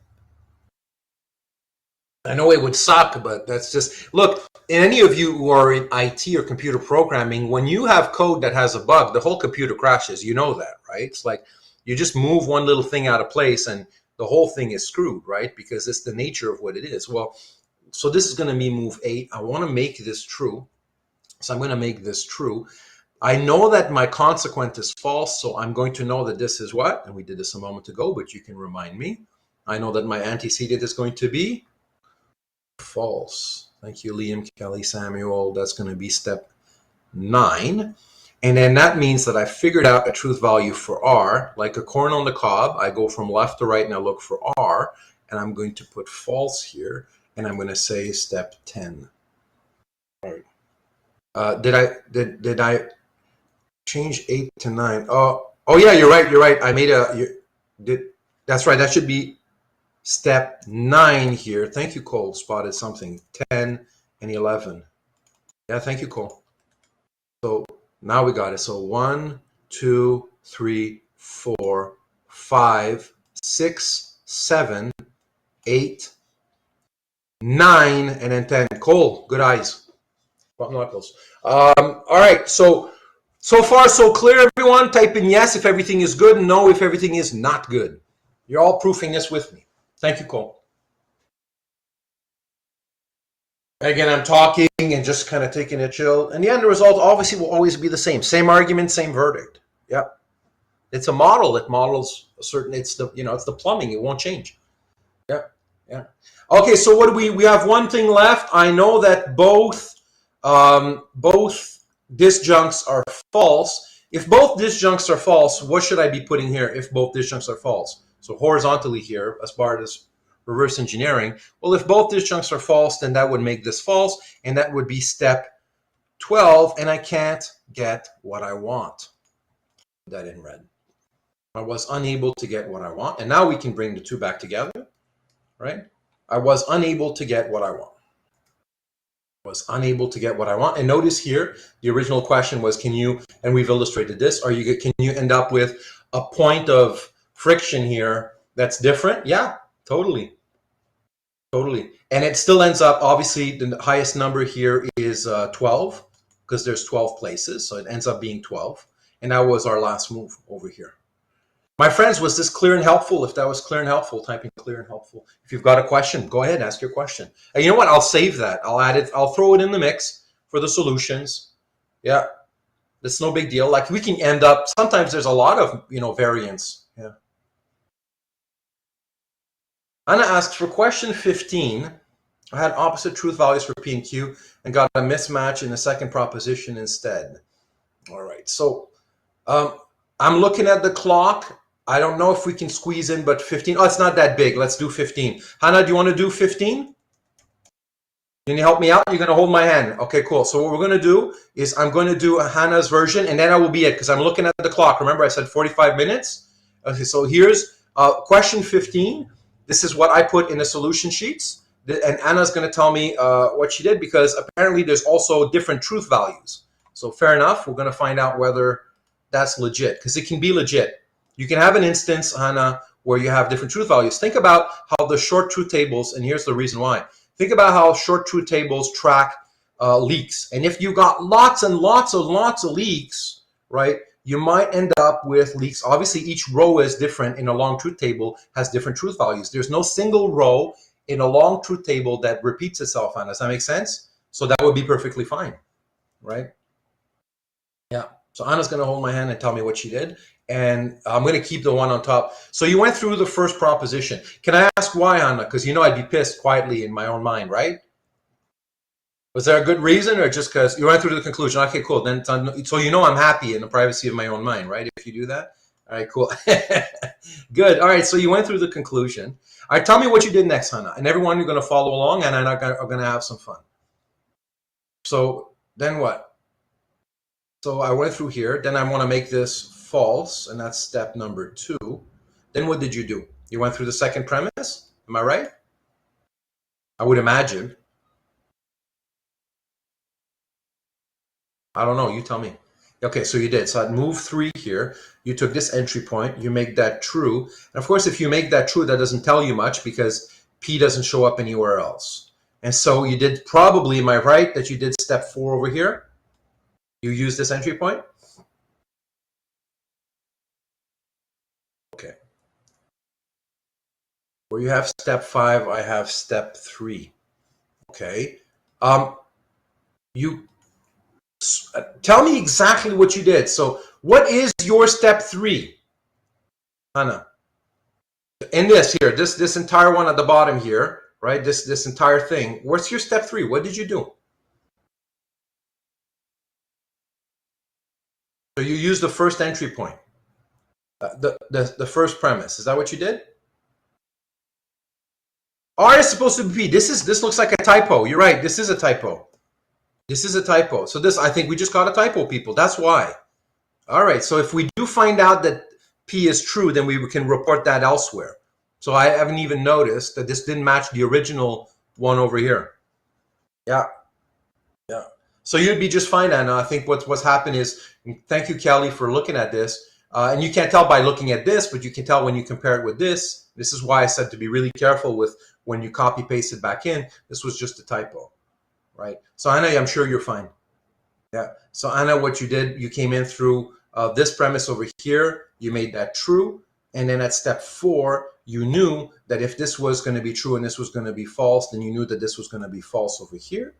I know it would suck, but that's just, look, any of you who are in IT or computer programming, when you have code that has a bug, the whole computer crashes. You know that, right? It's like you just move one little thing out of place and the whole thing is screwed, right? Because it's the nature of what it is. Well, so this is going to be move 8. I want to make this true. So I'm going to make this true. I know that my consequent is false, so I'm going to know that this is what? And we did this a moment ago, but you can remind me. I know that my antecedent is going to be false. Thank you, Liam, Kelly, Samuel. That's going to be step 9. And then that means that I figured out a truth value for R. Like a corn on the cob, I go from left to right and I look for R. And I'm going to put false here. And I'm going to say step 10. All right. Did I change 8 to 9? Oh yeah, you're right. I made that's right. That should be step 9 here. Thank you, Cole. Spotted something. 10 and 11. Yeah, thank you, Cole. So now we got it. So 1, 2, 3, 4, 5, 6, 7, 8, 9, and then 10. Cole, good eyes. Knuckles. All right. So far, so clear, everyone. Type in yes if everything is good, and no if everything is not good. You're all proofing this with me. Thank you, Cole. Again, I'm talking and just kind of taking a chill. And the end result obviously will always be the same. Same argument, same verdict. Yep. It's a model. It models a certain, it's the plumbing. It won't change. Yeah. Yeah. Okay, so what do we have one thing left. I know that both disjuncts are false. If both disjuncts are false, what should I be putting here if both disjuncts are false? So horizontally here, as part of reverse engineering. Well, if both disjuncts are false, then that would make this false, and that would be step 12, and I can't get what I want. Put that in red. I was unable to get what I want, and now we can bring the two back together, right? I was unable to get what I want. Was unable to get what I want. And notice here, the original question was, can you, and we've illustrated this, can you end up with a point of friction here that's different? Yeah, totally. Totally. And it still ends up, obviously, the highest number here is 12, because there's 12 places. So it ends up being 12. And that was our last move over here. My friends, was this clear and helpful? If that was clear and helpful, type in clear and helpful. If you've got a question, go ahead, ask your question. And you know what? I'll save that. I'll add it. I'll throw it in the mix for the solutions. Yeah, it's no big deal. Like we can end up, sometimes there's a lot of, variance. Yeah. Anna asks, for question 15, I had opposite truth values for P and Q and got a mismatch in the second proposition instead. All right, so I'm looking at the clock. I don't know if we can squeeze in, but 15. Oh, it's not that big. Let's do 15. Hannah, do you want to do 15? Can you help me out? You're going to hold my hand. Okay, cool. So what we're going to do is I'm going to do a Hannah's version, and then I will be it because I'm looking at the clock. Remember, I said 45 minutes. Okay, so here's question 15. This is what I put in the solution sheets. And Anna's going to tell me what she did because apparently there's also different truth values. So fair enough. We're going to find out whether that's legit because it can be legit. You can have an instance, Hannah, where you have different truth values. Think about how the short truth tables, and here's the reason why. Think about how short truth tables track leaks. And if you got lots and lots of leaks, right, you might end up with leaks. Obviously, each row is different in a long truth table, has different truth values. There's no single row in a long truth table that repeats itself, Hannah. Does that make sense? So that would be perfectly fine, right? Yeah. So Anna's going to hold my hand and tell me what she did. And I'm going to keep the one on top. So you went through the first proposition. Can I ask why, Anna? Because I'd be pissed quietly in my own mind, right? Was there a good reason or just because you went through the conclusion? Okay, cool. Then so I'm happy in the privacy of my own mind, right? If you do that. All right, cool. Good. All right, so you went through the conclusion. All right, tell me what you did next, Hannah. And everyone, you're going to follow along and are going to have some fun. So then what? So I went through here. Then I want to make this false, and that's step number 2. Then what did you do? You went through the second premise. Am I right? I would imagine. I don't know. You tell me. Okay, so you did. So I'd move 3 here. You took this entry point. You make that true. And of course, if you make that true, that doesn't tell you much because P doesn't show up anywhere else. And so you did probably, am I right, that you did step 4 over here? You used this entry point? Okay. Where you have step 5, I have step 3. Okay. You tell me exactly what you did. So what is your step 3, Anna? In this here, this entire one at the bottom here, right? This entire thing. What's your step 3? What did you do? So you used the first entry point, the first premise. Is that what you did? R is supposed to be P. This looks like a typo. You're right. This is a typo. This is a typo. So I think we just got a typo, people. That's why. All right. So if we do find out that P is true, then we can report that elsewhere. So I haven't even noticed that this didn't match the original one over here. Yeah. Yeah. So you'd be just fine, Anna. I think what's happened is, thank you, Kelly, for looking at this. And you can't tell by looking at this, but you can tell when you compare it with this. This is why I said to be really careful with when you copy paste it back in. This was just a typo, right? So Anna, I'm sure you're fine. Yeah. So Anna, what you did, you came in through this premise over here. You made that true. And then at step 4, you knew that if this was going to be true and this was going to be false, then you knew that this was going to be false over here,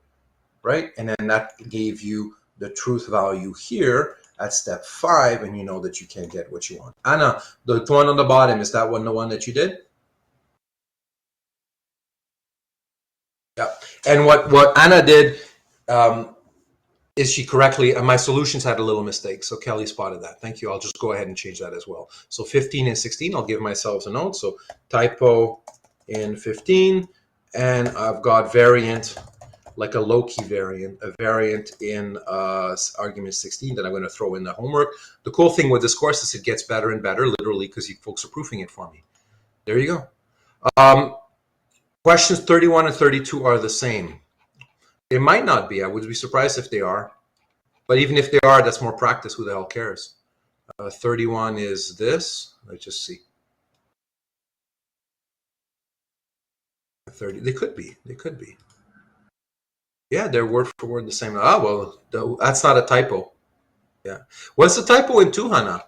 right? And then that gave you the truth value here at step 5, and you know that you can get what you want. Anna, the one on the bottom, is that one the one that you did? Yeah. And what Anna did is she correctly, my solutions had a little mistake. So Kelly spotted that. Thank you. I'll just go ahead and change that as well. So 15 and 16, I'll give myself a note. So typo in 15, and I've got variant, like a low-key variant, a variant in argument 16 that I'm going to throw in the homework. The cool thing with this course is it gets better and better, literally, because you folks are proofing it for me. There you go. Questions 31 and 32 are the same. They might not be. I would be surprised if they are. But even if they are, that's more practice. Who the hell cares? 31 is this. Let's just see. 30. They could be. They could be. Yeah, they're word for word the same. Ah, well, that's not a typo. Yeah. What's the typo in 2, Hannah?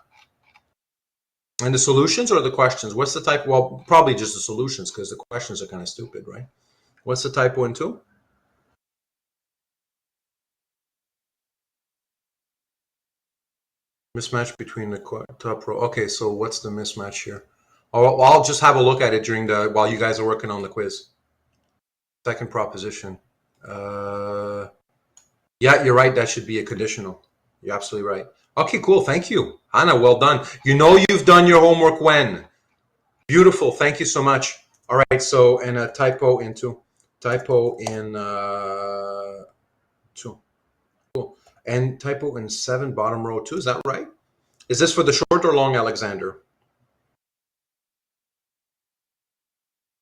And the solutions or the questions? What's the typo? Well, probably just the solutions because the questions are kind of stupid, right? What's the typo in 2? Mismatch between the top row. Okay, so what's the mismatch here? Oh, I'll just have a look at it while you guys are working on the quiz. Second proposition. Yeah, you're right. That should be a conditional. You're absolutely right. Okay, cool. Thank you, Hannah. Well done. You know you've done your homework when. Beautiful. Thank you so much. All right. So, and a typo in 2. Typo in 2. Cool. And typo in 7, bottom row 2. Is that right? Is this for the short or long, Alexander?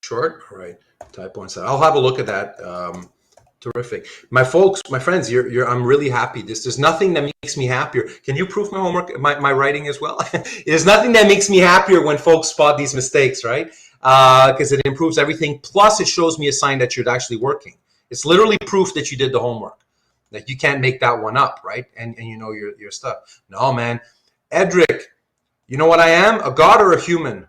Short. All right. Typo in 7. I'll have a look at that. Terrific. My friends, I'm really happy. There's nothing that makes me happier. Can you proof my homework, my writing as well? There's nothing that makes me happier when folks spot these mistakes, right? Because it improves everything. Plus, it shows me a sign that you're actually working. It's literally proof that you did the homework. That you can't make that one up, right? And you know your stuff. No, man. Edric, you know what I am? A god or a human?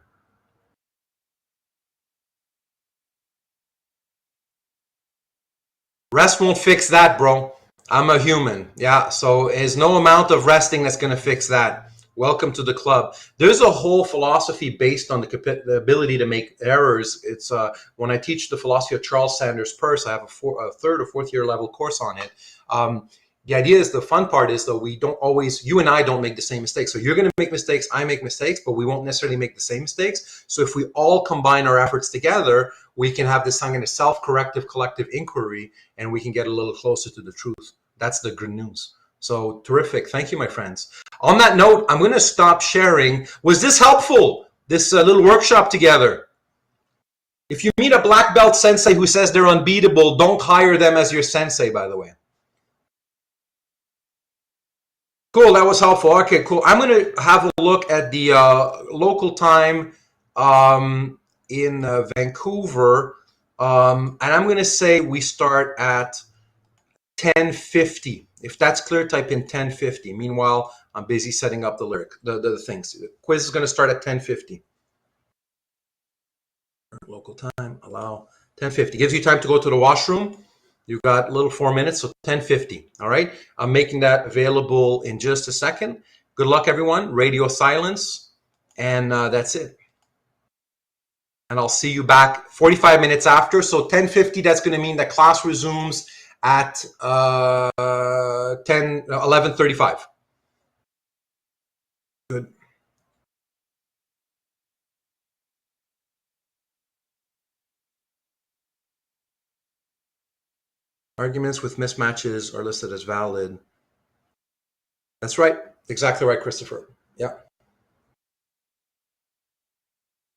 Rest won't fix that, bro. I'm a human. Yeah, so there's no amount of resting that's going to fix that. Welcome to the club. There's a whole philosophy based on the ability to make errors. It's when I teach the philosophy of Charles Sanders Peirce, I have a third or fourth year level course on it. The idea is, the fun part is, though, you and I don't make the same mistakes. So you're going to make mistakes, I make mistakes, but we won't necessarily make the same mistakes. So if we all combine our efforts together, we can have this kind of self-corrective collective inquiry, and we can get a little closer to the truth. That's the good news. So terrific. Thank you, my friends. On that note, I'm going to stop sharing. Was this helpful? This little workshop together? If you meet a black belt sensei who says they're unbeatable, don't hire them as your sensei, by the way. Cool, that was helpful. Okay, cool. I'm going to have a look at the local time in Vancouver, and I'm going to say we start at 10:50. If that's clear, type in 10:50. Meanwhile, I'm busy setting up the things. The quiz is going to start at 10:50. Local time, allow 10:50. Gives you time to go to the washroom. You've got a little 4 minutes, so 10:50. All right. I'm making that available in just a second. Good luck, everyone. Radio silence, and that's it. And I'll see you back 45 minutes after. So 10:50. That's going to mean that class resumes at 11:35. Good. Arguments with mismatches are listed as valid. That's right. Exactly right, Christopher. Yeah.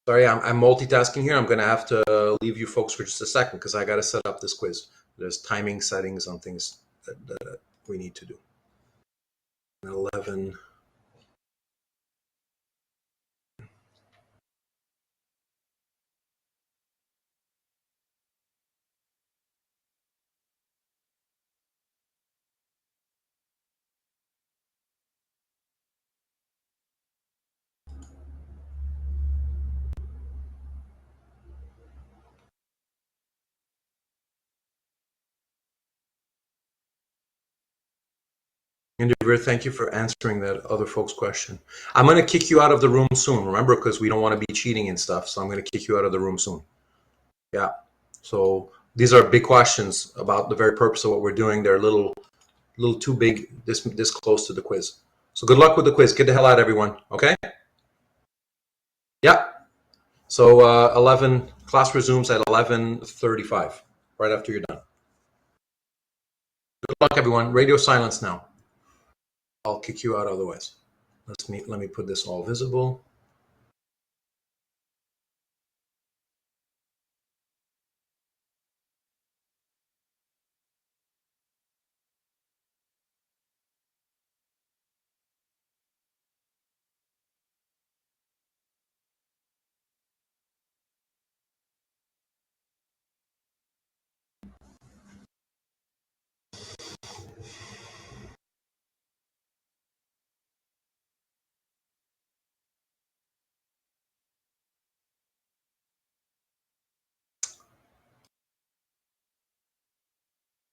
Sorry, I'm multitasking here. I'm going to have to leave you folks for just a second because I got to set up this quiz. There's timing settings on things that we need to do. 11. Indivir, thank you for answering that other folks' question. I'm going to kick you out of the room soon, remember, because we don't want to be cheating and stuff. So I'm going to kick you out of the room soon. Yeah. So these are big questions about the very purpose of what we're doing. They're a little too big this close to the quiz. So good luck with the quiz. Get the hell out, everyone. Okay? Yeah. So 11 class resumes at 11:35, right after you're done. Good luck, everyone. Radio silence now. I'll kick you out otherwise. Let me put this all visible.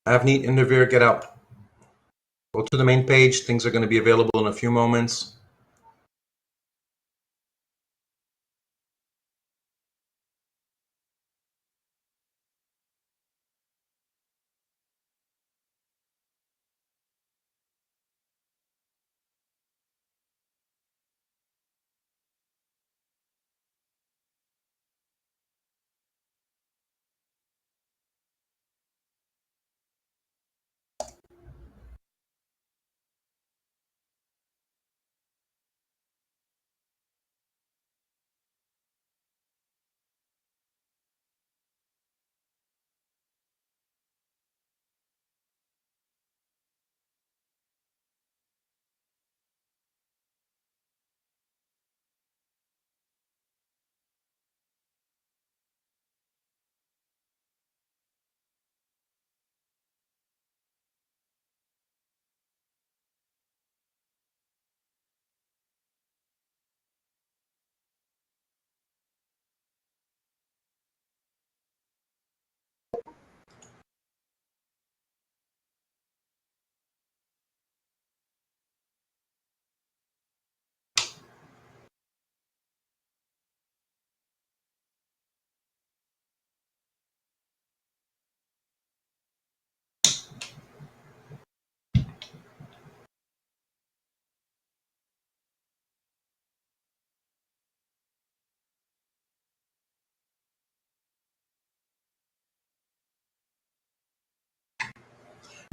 Avneet, Indivir, get out. Go to the main page. Things are going to be available in a few moments.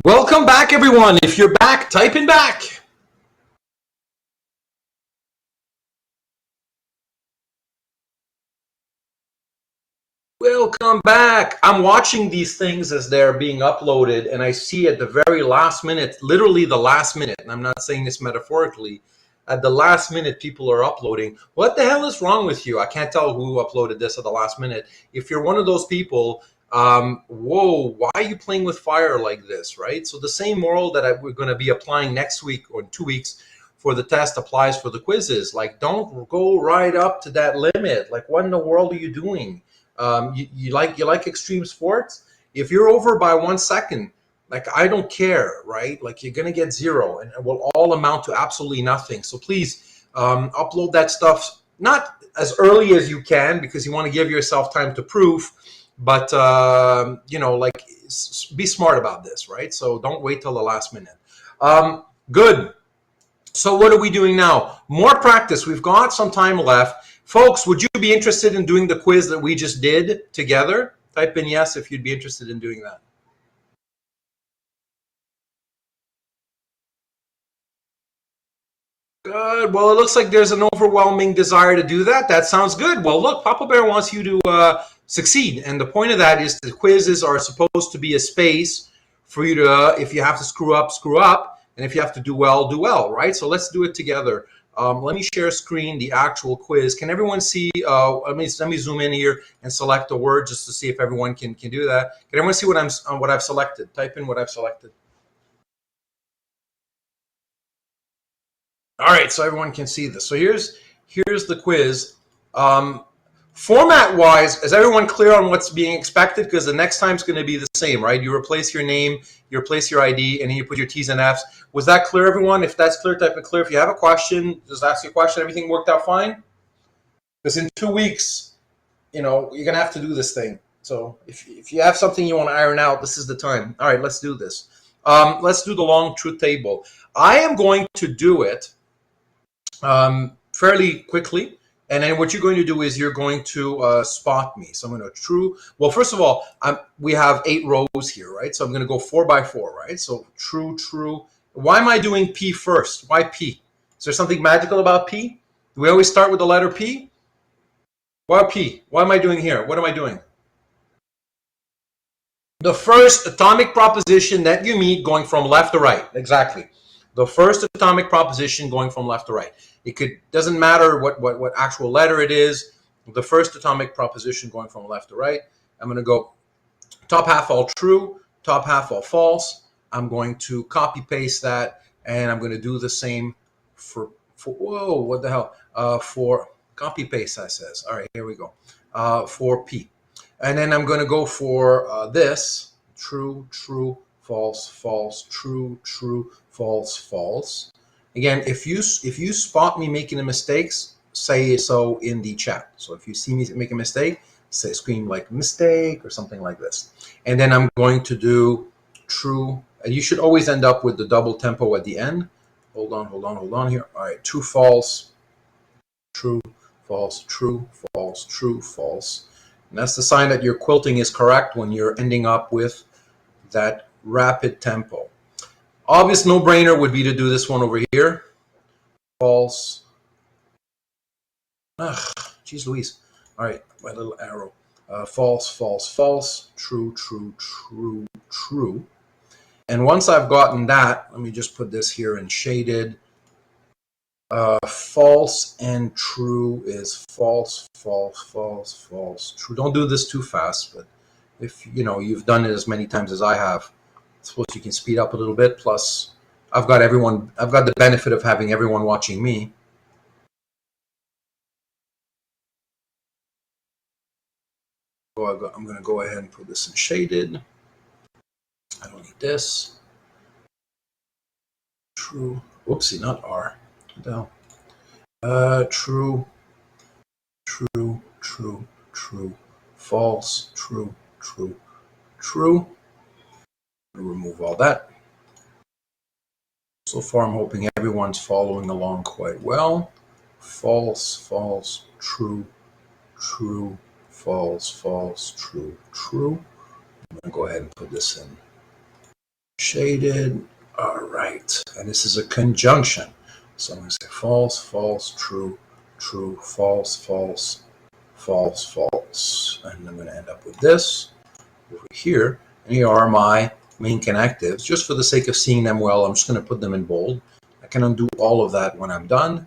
Welcome back, everyone. If you're back, type in back. Welcome back. I'm watching these things as they're being uploaded, and I see at the very last minute, literally the last minute, and I'm not saying this metaphorically, at the last minute, people are uploading. What the hell is wrong with you? I can't tell who uploaded this at the last minute. If you're one of those people, whoa, why are you playing with fire like this, right? So the same moral that we're going to be applying next week or in 2 weeks for the test applies for the quizzes. Like, don't go right up to that limit. Like, what in the world are you doing? You like extreme sports? If you're over by 1 second, like, I don't care, right? Like, you're gonna get zero, and it will all amount to absolutely nothing. So please upload that stuff not as early as you can, because you want to give yourself time to proof. But like, be smart about this, right? So don't wait till the last minute. Good. So what are we doing now? More practice. We've got some time left. Folks, would you be interested in doing the quiz that we just did together? Type in yes if you'd be interested in doing that. Good. Well, it looks like there's an overwhelming desire to do that. That sounds good. Well, look, Papa Bear wants you to succeed. And the point of that is the quizzes are supposed to be a space for you to, if you have to screw up, screw up. And if you have to do well, right? So let's do it together. Let me share screen, the actual quiz. Can everyone see? Let me zoom in here and select a word just to see if everyone can do that. Can everyone see what I've selected? Type in what I've selected. All right, so everyone can see this. So here's the quiz. Format-wise, is everyone clear on what's being expected? Because the next time is going to be the same, right? You replace your name, you replace your ID, and then you put your T's and F's. Was that clear, everyone? If that's clear, type in clear. If you have a question, just ask your question. Everything worked out fine? Because in 2 weeks, you're going to have to do this thing. So if you have something you want to iron out, this is the time. All right, let's do this. Let's do the long truth table. I am going to do it fairly quickly. And then what you're going to do is you're going to spot me. So I'm going to true. Well, first of all, we have 8 rows here, right? So I'm going to go 4 by 4, right? So true, true. Why am I doing P first? Why P? Is there something magical about P? Do we always start with the letter P? Why P? What am I doing here? What am I doing? The first atomic proposition that you meet going from left to right. Exactly. The first atomic proposition going from left to right. Doesn't matter what actual letter it is. The first atomic proposition going from left to right. I'm going to go top half all true, top half all false. I'm going to copy paste that, and I'm going to do the same for whoa, what the hell? For copy paste, that says. All right, here we go. For P. And then I'm going to go for this, true, true, false, false, true, true, false, false. Again, if you spot me making the mistakes, say so in the chat. So if you see me make a mistake, say scream like mistake or something like this. And then I'm going to do true. And you should always end up with the double tempo at the end. Hold on here. All right, true, false, true, false, true, false, true, false. And that's the sign that your quilting is correct when you're ending up with that rapid tempo. Obvious no-brainer would be to do this one over here. False. Geez Louise. All right, my little arrow. False, false, false. True, true, true, true. And once I've gotten that, let me just put this here in shaded. False and true is false, false, false, false, true. Don't do this too fast, but if you've done it as many times as I have, I suppose you can speed up a little bit. Plus, I've got the benefit of having everyone watching me. So I'm going to go ahead and put this in shaded. I don't need this. True. Whoopsie, not R. No. True, true, true, true, false, true, true, true. Remove all that. So far, I'm hoping everyone's following along quite well. False, false, true, true, false, false, true, true. I'm going to go ahead and put this in Shaded. All right. And this is a conjunction. So I'm going to say false, false, true, true, false, false, false, false. And I'm going to end up with this over here. And here are my main connectives. Just for the sake of seeing them well, I'm just going to put them in bold. I can undo all of that when I'm done.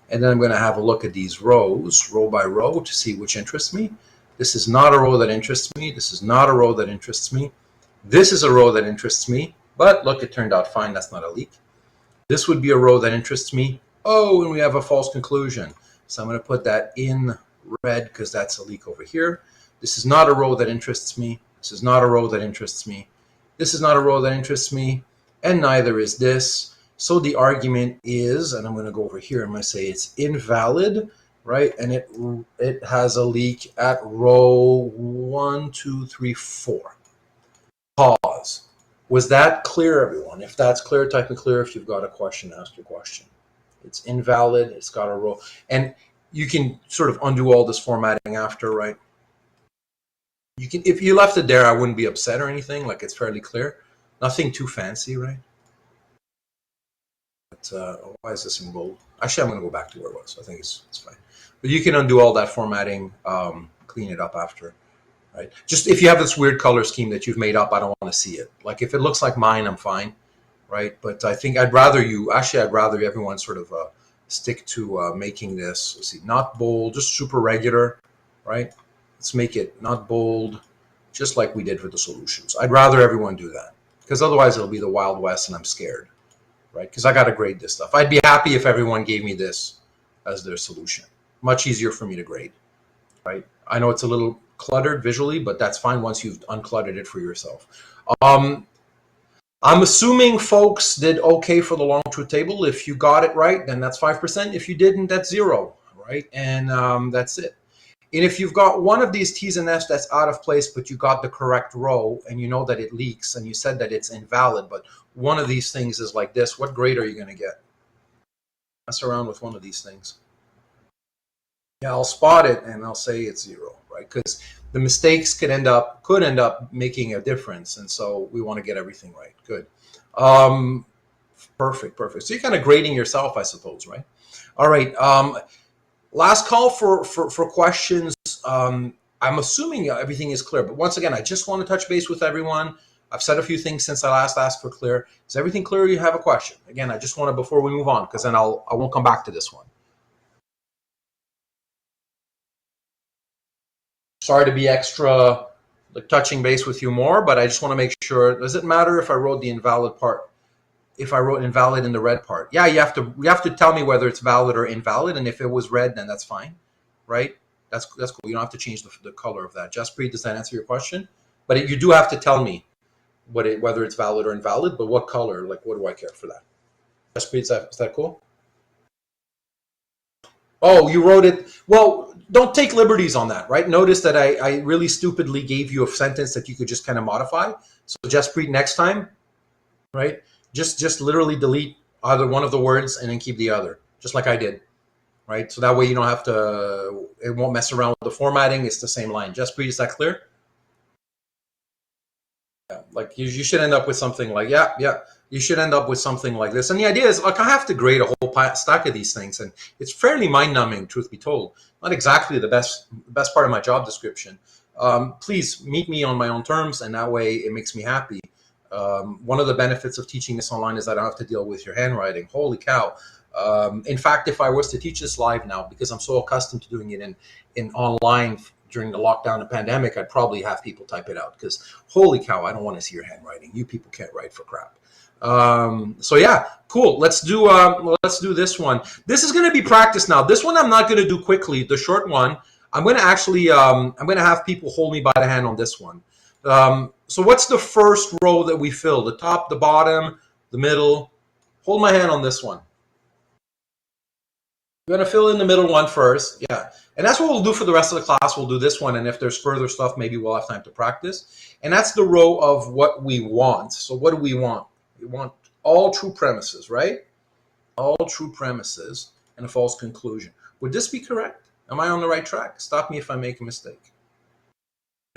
And then I'm going to have a look at these rows, row by row, to see which interests me. This is not a row that interests me. This is not a row that interests me. This is a row that interests me. But look, it turned out fine. That's not a leak. This would be a row that interests me. Oh, and we have a false conclusion. So I'm going to put that in red because that's a leak over here. This is not a row that interests me. This is not a row that interests me. This is not a row that interests me. And neither is this. So the argument is, and I'm going to go over here, I'm going to say it's invalid, right? And it has a leak at row 1, 2, 3, 4. Pause. Was that clear, everyone? If that's clear, type in clear. If you've got a question, ask your question. It's invalid. It's got a row. And you can sort of undo all this formatting after, right? You can, if you left it there, I wouldn't be upset or anything. Like, it's fairly clear. Nothing too fancy, right? But why is this in bold? Actually, I'm going to go back to where it was. I think it's fine. But you can undo all that formatting, clean it up after. Right? Just if you have this weird color scheme that you've made up, I don't want to see it. Like if it looks like mine, I'm fine, right? But I think I'd rather everyone sort of stick to making this, let's see, not bold, just super regular, right? Let's make it not bold, just like we did for the solutions. I'd rather everyone do that because otherwise it'll be the Wild West and I'm scared, right? Because I got to grade this stuff. I'd be happy if everyone gave me this as their solution. Much easier for me to grade, right? I know it's a little cluttered visually, but that's fine once you've uncluttered it for yourself. I'm assuming folks did okay for the long truth table. If you got it right, then that's 5%. If you didn't, that's 0, right? And that's it. And if you've got one of these T's and F's that's out of place, but you got the correct row and you know that it leaks and you said that it's invalid, but one of these things is like this, what grade are you going to get? Mess around with one of these things. Yeah, I'll spot it and I'll say it's 0, right? Because the mistakes could end up making a difference, and so we want to get everything right. Good, perfect. So you're kind of grading yourself, I suppose, right? All right. Last call for questions. I'm assuming everything is clear, but once again, I just want to touch base with everyone. I've said a few things since I last asked for clear. Is everything clear? Or you have a question? Again, I just want to, before we move on, because then I won't come back to this one. Sorry to be extra like touching base with you more, but I just want to make sure. Does it matter if I wrote the invalid part? If I wrote invalid in the red part? Yeah, you have to tell me whether it's valid or invalid, and if it was red, then that's fine, right? That's cool. You don't have to change the color of that. Jaspreet, does that answer your question? But you do have to tell me whether it's valid or invalid, but what color? Like, what do I care for that? Jaspreet, is that cool? Oh, you wrote it. Well, don't take liberties on that, right? Notice that I really stupidly gave you a sentence that you could just kind of modify. So just next time, right? Just literally delete either one of the words and then keep the other, just like I did, right? So that way you don't have to, it won't mess around with the formatting. It's the same line. Just is that clear? Yeah, like you should end up with something like, yeah. You should end up with something like this. And the idea is, like, I have to grade a whole stack of these things, and it's fairly mind-numbing, truth be told. Not exactly the best part of my job description. Please meet me on my own terms, and that way it makes me happy. One of the benefits of teaching this online is that I don't have to deal with your handwriting. Holy cow. In fact, if I was to teach this live now, because I'm so accustomed to doing it in online during the lockdown and pandemic, I'd probably have people type it out because holy cow, I don't want to see your handwriting. You people can't write for crap. So yeah, cool. Let's do this one. This is going to be practice now. This one I'm not going to do quickly. The short one, I'm going to actually, I'm going to have people hold me by the hand on this one. So what's the first row that we fill? The top, the bottom, the middle. Hold my hand on this one. We're going to fill in the middle one first. Yeah. And that's what we'll do for the rest of the class. We'll do this one. And if there's further stuff, maybe we'll have time to practice. And that's the row of what we want. So what do we want? We want all true premises, right? All true premises and a false conclusion. Would this be correct? Am I on the right track? Stop me if I make a mistake.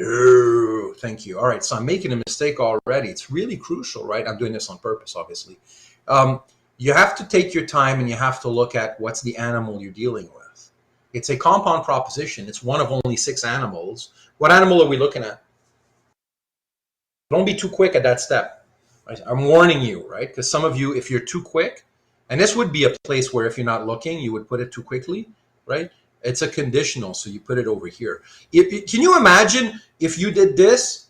Oh, thank you. All right, so I'm making a mistake already. It's really crucial, right? I'm doing this on purpose, obviously. Um, you have to take your time and you have to look at what's the animal you're dealing with. It's a compound proposition. It's one of only 6 animals. What animal are we looking at? Don't be too quick at that step. I'm warning you, right? Because some of you, if you're too quick, and this would be a place where if you're not looking, you would put it too quickly, right? It's a conditional, so you put it over here. Can you imagine if you did this?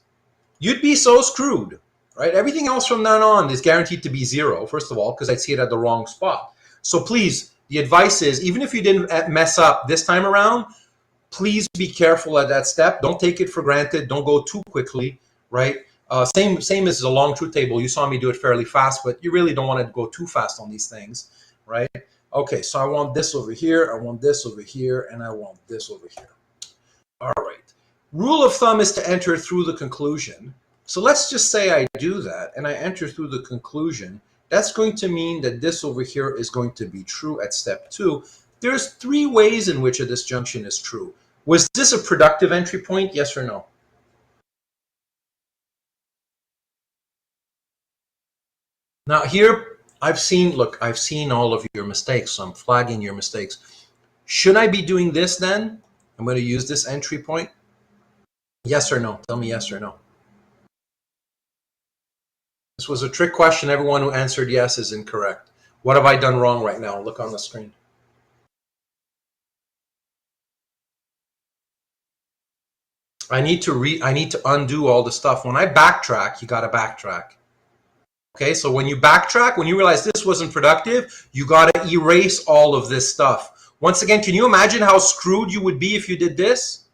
You'd be so screwed, right? Everything else from then on is guaranteed to be 0, first of all, because I'd see it at the wrong spot. So please, the advice is, even if you didn't mess up this time around, please be careful at that step. Don't take it for granted. Don't go too quickly, right? Same as the long truth table. You saw me do it fairly fast, but you really don't want to go too fast on these things, right? Okay, so I want this over here, I want this over here, and I want this over here. All right. Rule of thumb is to enter through the conclusion. So let's just say I do that, and I enter through the conclusion. That's going to mean that this over here is going to be true at step 2. There's 3 ways in which a disjunction is true. Was this a productive entry point? Yes or no? Now here, I've seen all of your mistakes, so I'm flagging your mistakes. Should I be doing this then? I'm going to use this entry point. Yes or no? Tell me yes or no. This was a trick question. Everyone who answered yes is incorrect. What have I done wrong right now? Look on the screen. I need to undo all the stuff. When I backtrack, you got to backtrack. Okay, so when you backtrack, when you realize this wasn't productive, you got to erase all of this stuff. Once again, can you imagine how screwed you would be if you did this?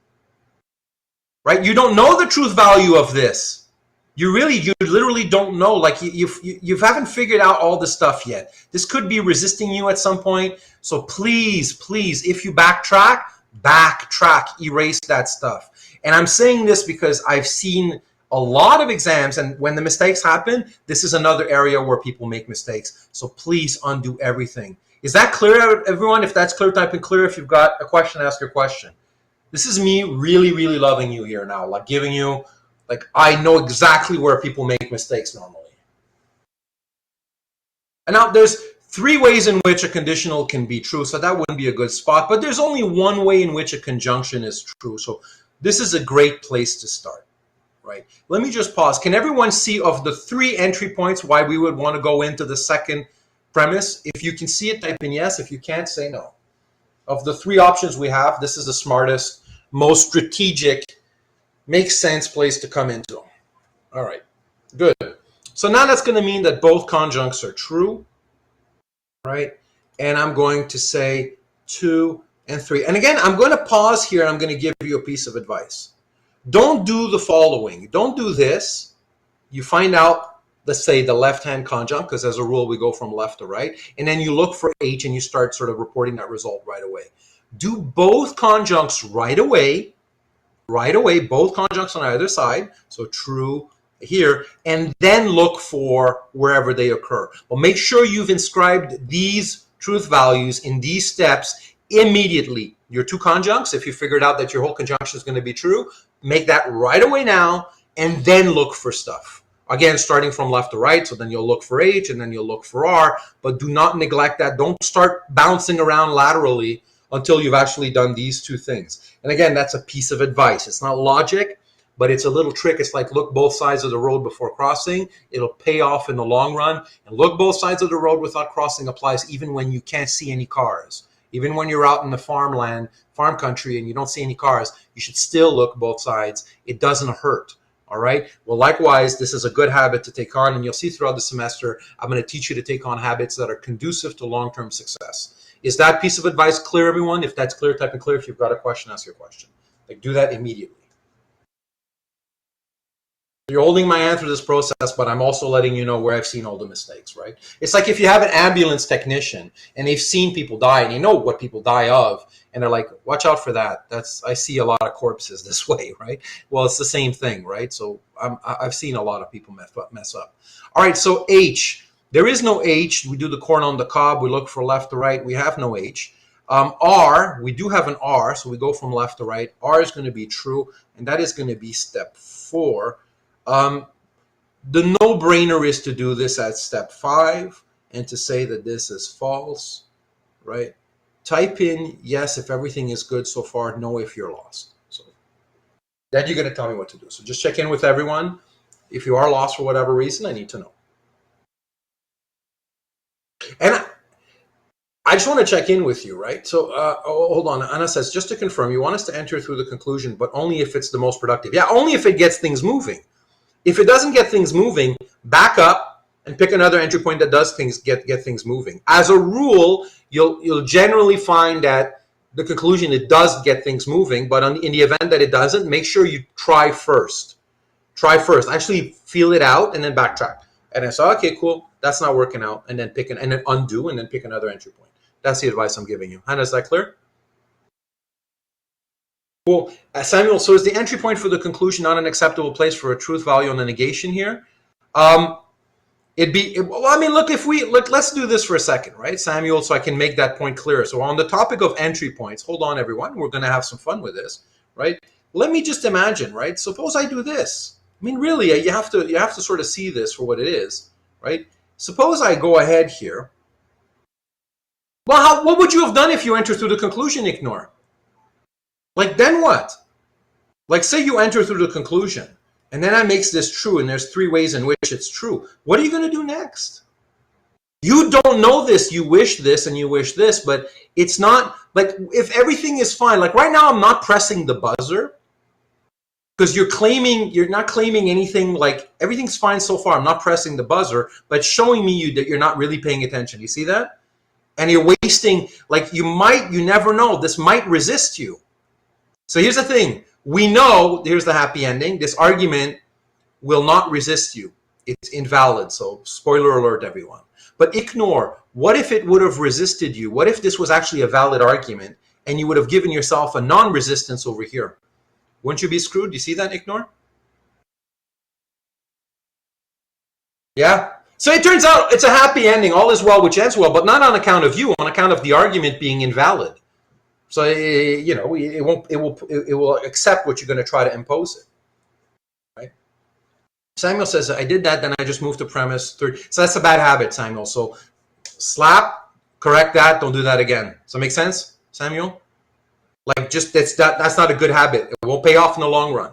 Right? You don't know the truth value of this. You literally don't know. Like you haven't figured out all the stuff yet. This could be resisting you at some point. So please, if you backtrack, erase that stuff. And I'm saying this because I've seen a lot of exams, and when the mistakes happen, this is another area where people make mistakes. So please undo everything. Is that clear, everyone? If that's clear, type in clear. If you've got a question, ask your question. This is me really, really loving you here now, like giving you, like I know exactly where people make mistakes normally. And now there's 3 ways in which a conditional can be true, so that wouldn't be a good spot, but there's only one way in which a conjunction is true. So this is a great place to start. Right. Let me just pause. Can everyone see of the 3 entry points why we would want to go into the second premise? If you can see it, type in yes. If you can't, say no. Of the 3 options we have, this is the smartest, most strategic, makes sense place to come into. All right. Good. So now that's going to mean that both conjuncts are true. Right. And I'm going to say 2 and 3. And again, I'm going to pause here. And I'm going to give you a piece of advice. Don't do the following. Don't do this. You find out, let's say, the left-hand conjunct, because as a rule, we go from left to right. And then you look for H and you start sort of reporting that result right away. Do both conjuncts right away, both conjuncts on either side. So true here. And then look for wherever they occur. Well, make sure you've inscribed these truth values in these steps immediately. Your 2 conjuncts, if you figured out that your whole conjunction is going to be true, make that right away now, and then look for stuff. Again, starting from left to right, so then you'll look for H, and then you'll look for R, but do not neglect that. Don't start bouncing around laterally until you've actually done these 2 things. And again, that's a piece of advice. It's not logic, but it's a little trick. It's like look both sides of the road before crossing. It'll pay off in the long run. And look both sides of the road without crossing applies even when you can't see any cars. Even when you're out in the farm country, and you don't see any cars, you should still look both sides. It doesn't hurt. All right. Well, likewise, this is a good habit to take on, and you'll see throughout the semester, I'm going to teach you to take on habits that are conducive to long-term success. Is that piece of advice clear, everyone? If that's clear, type in clear. If you've got a question, ask your question. Like, do that immediately. You're holding my hand through this process, but I'm also letting you know where I've seen all the mistakes, right? It's like if you have an ambulance technician and they've seen people die and you know what people die of, and they're like, watch out for that. I see a lot of corpses this way, right? Well, it's the same thing, right? So I've seen a lot of people mess up. All right, so H. There is no H. We do the corn on the cob. We look for left to right. We have no H. R, we do have an R, so we go from left to right. R is going to be true. and that is going to be step 4. The no-brainer is to do this at step 5 and to say that this is false, right? Type in yes if everything is good so far, no if you're lost. So then you're going to tell me what to do. So just check in with everyone. If you are lost for whatever reason, I need to know. And I just want to check in with you, right? So hold on. Anna says, just to confirm, you want us to enter through the conclusion, but only if it's the most productive. Yeah, only if it gets things moving. If it doesn't get things moving, back up and pick another entry point that does get things moving. As a rule, you'll generally find that the conclusion, it does get things moving, but in the event that it doesn't, make sure you try first. Try first. Actually feel it out and then backtrack. And then say, okay, cool, that's not working out, and then and then undo and then pick another entry point. That's the advice I'm giving you. Hannah, is that clear? Cool. Samuel, so is the entry point for the conclusion not an acceptable place for a truth value and a negation here? Well, I mean, look, let's do this for a second, right, Samuel, so I can make that point clearer. So on the topic of entry points, hold on, everyone, we're going to have some fun with this, right? Let me just imagine, right? Suppose I do this. I mean, really, you have to sort of see this for what it is, right? Suppose I go ahead here. Well, what would you have done if you enter through the conclusion ignore? Like, then what? Like, say you enter through the conclusion, and then that makes this true, and there's 3 ways in which it's true. What are you going to do next? You don't know this. You wish this and you wish this, but it's not, like, if everything is fine, like right now I'm not pressing the buzzer because you're not claiming anything, like everything's fine so far. I'm not pressing the buzzer, but showing me that you're not really paying attention. You see that? And you're wasting, like you never know. This might resist you. So here's the thing. We know, here's the happy ending. This argument will not resist you. It's invalid. So spoiler alert, everyone. But ignore, what if it would have resisted you? What if this was actually a valid argument and you would have given yourself a non-resistance over here? Wouldn't you be screwed? Do you see that, ignore? Yeah. So it turns out it's a happy ending. All is well which ends well, but not on account of you, on account of the argument being invalid. So you know, it will accept what you're going to try to impose it. Right? Samuel says, I did that, then I just moved to premise 3. So that's a bad habit, Samuel. So slap, correct that, don't do that again. Does that make sense, Samuel? Like, just that's not a good habit. It won't pay off in the long run.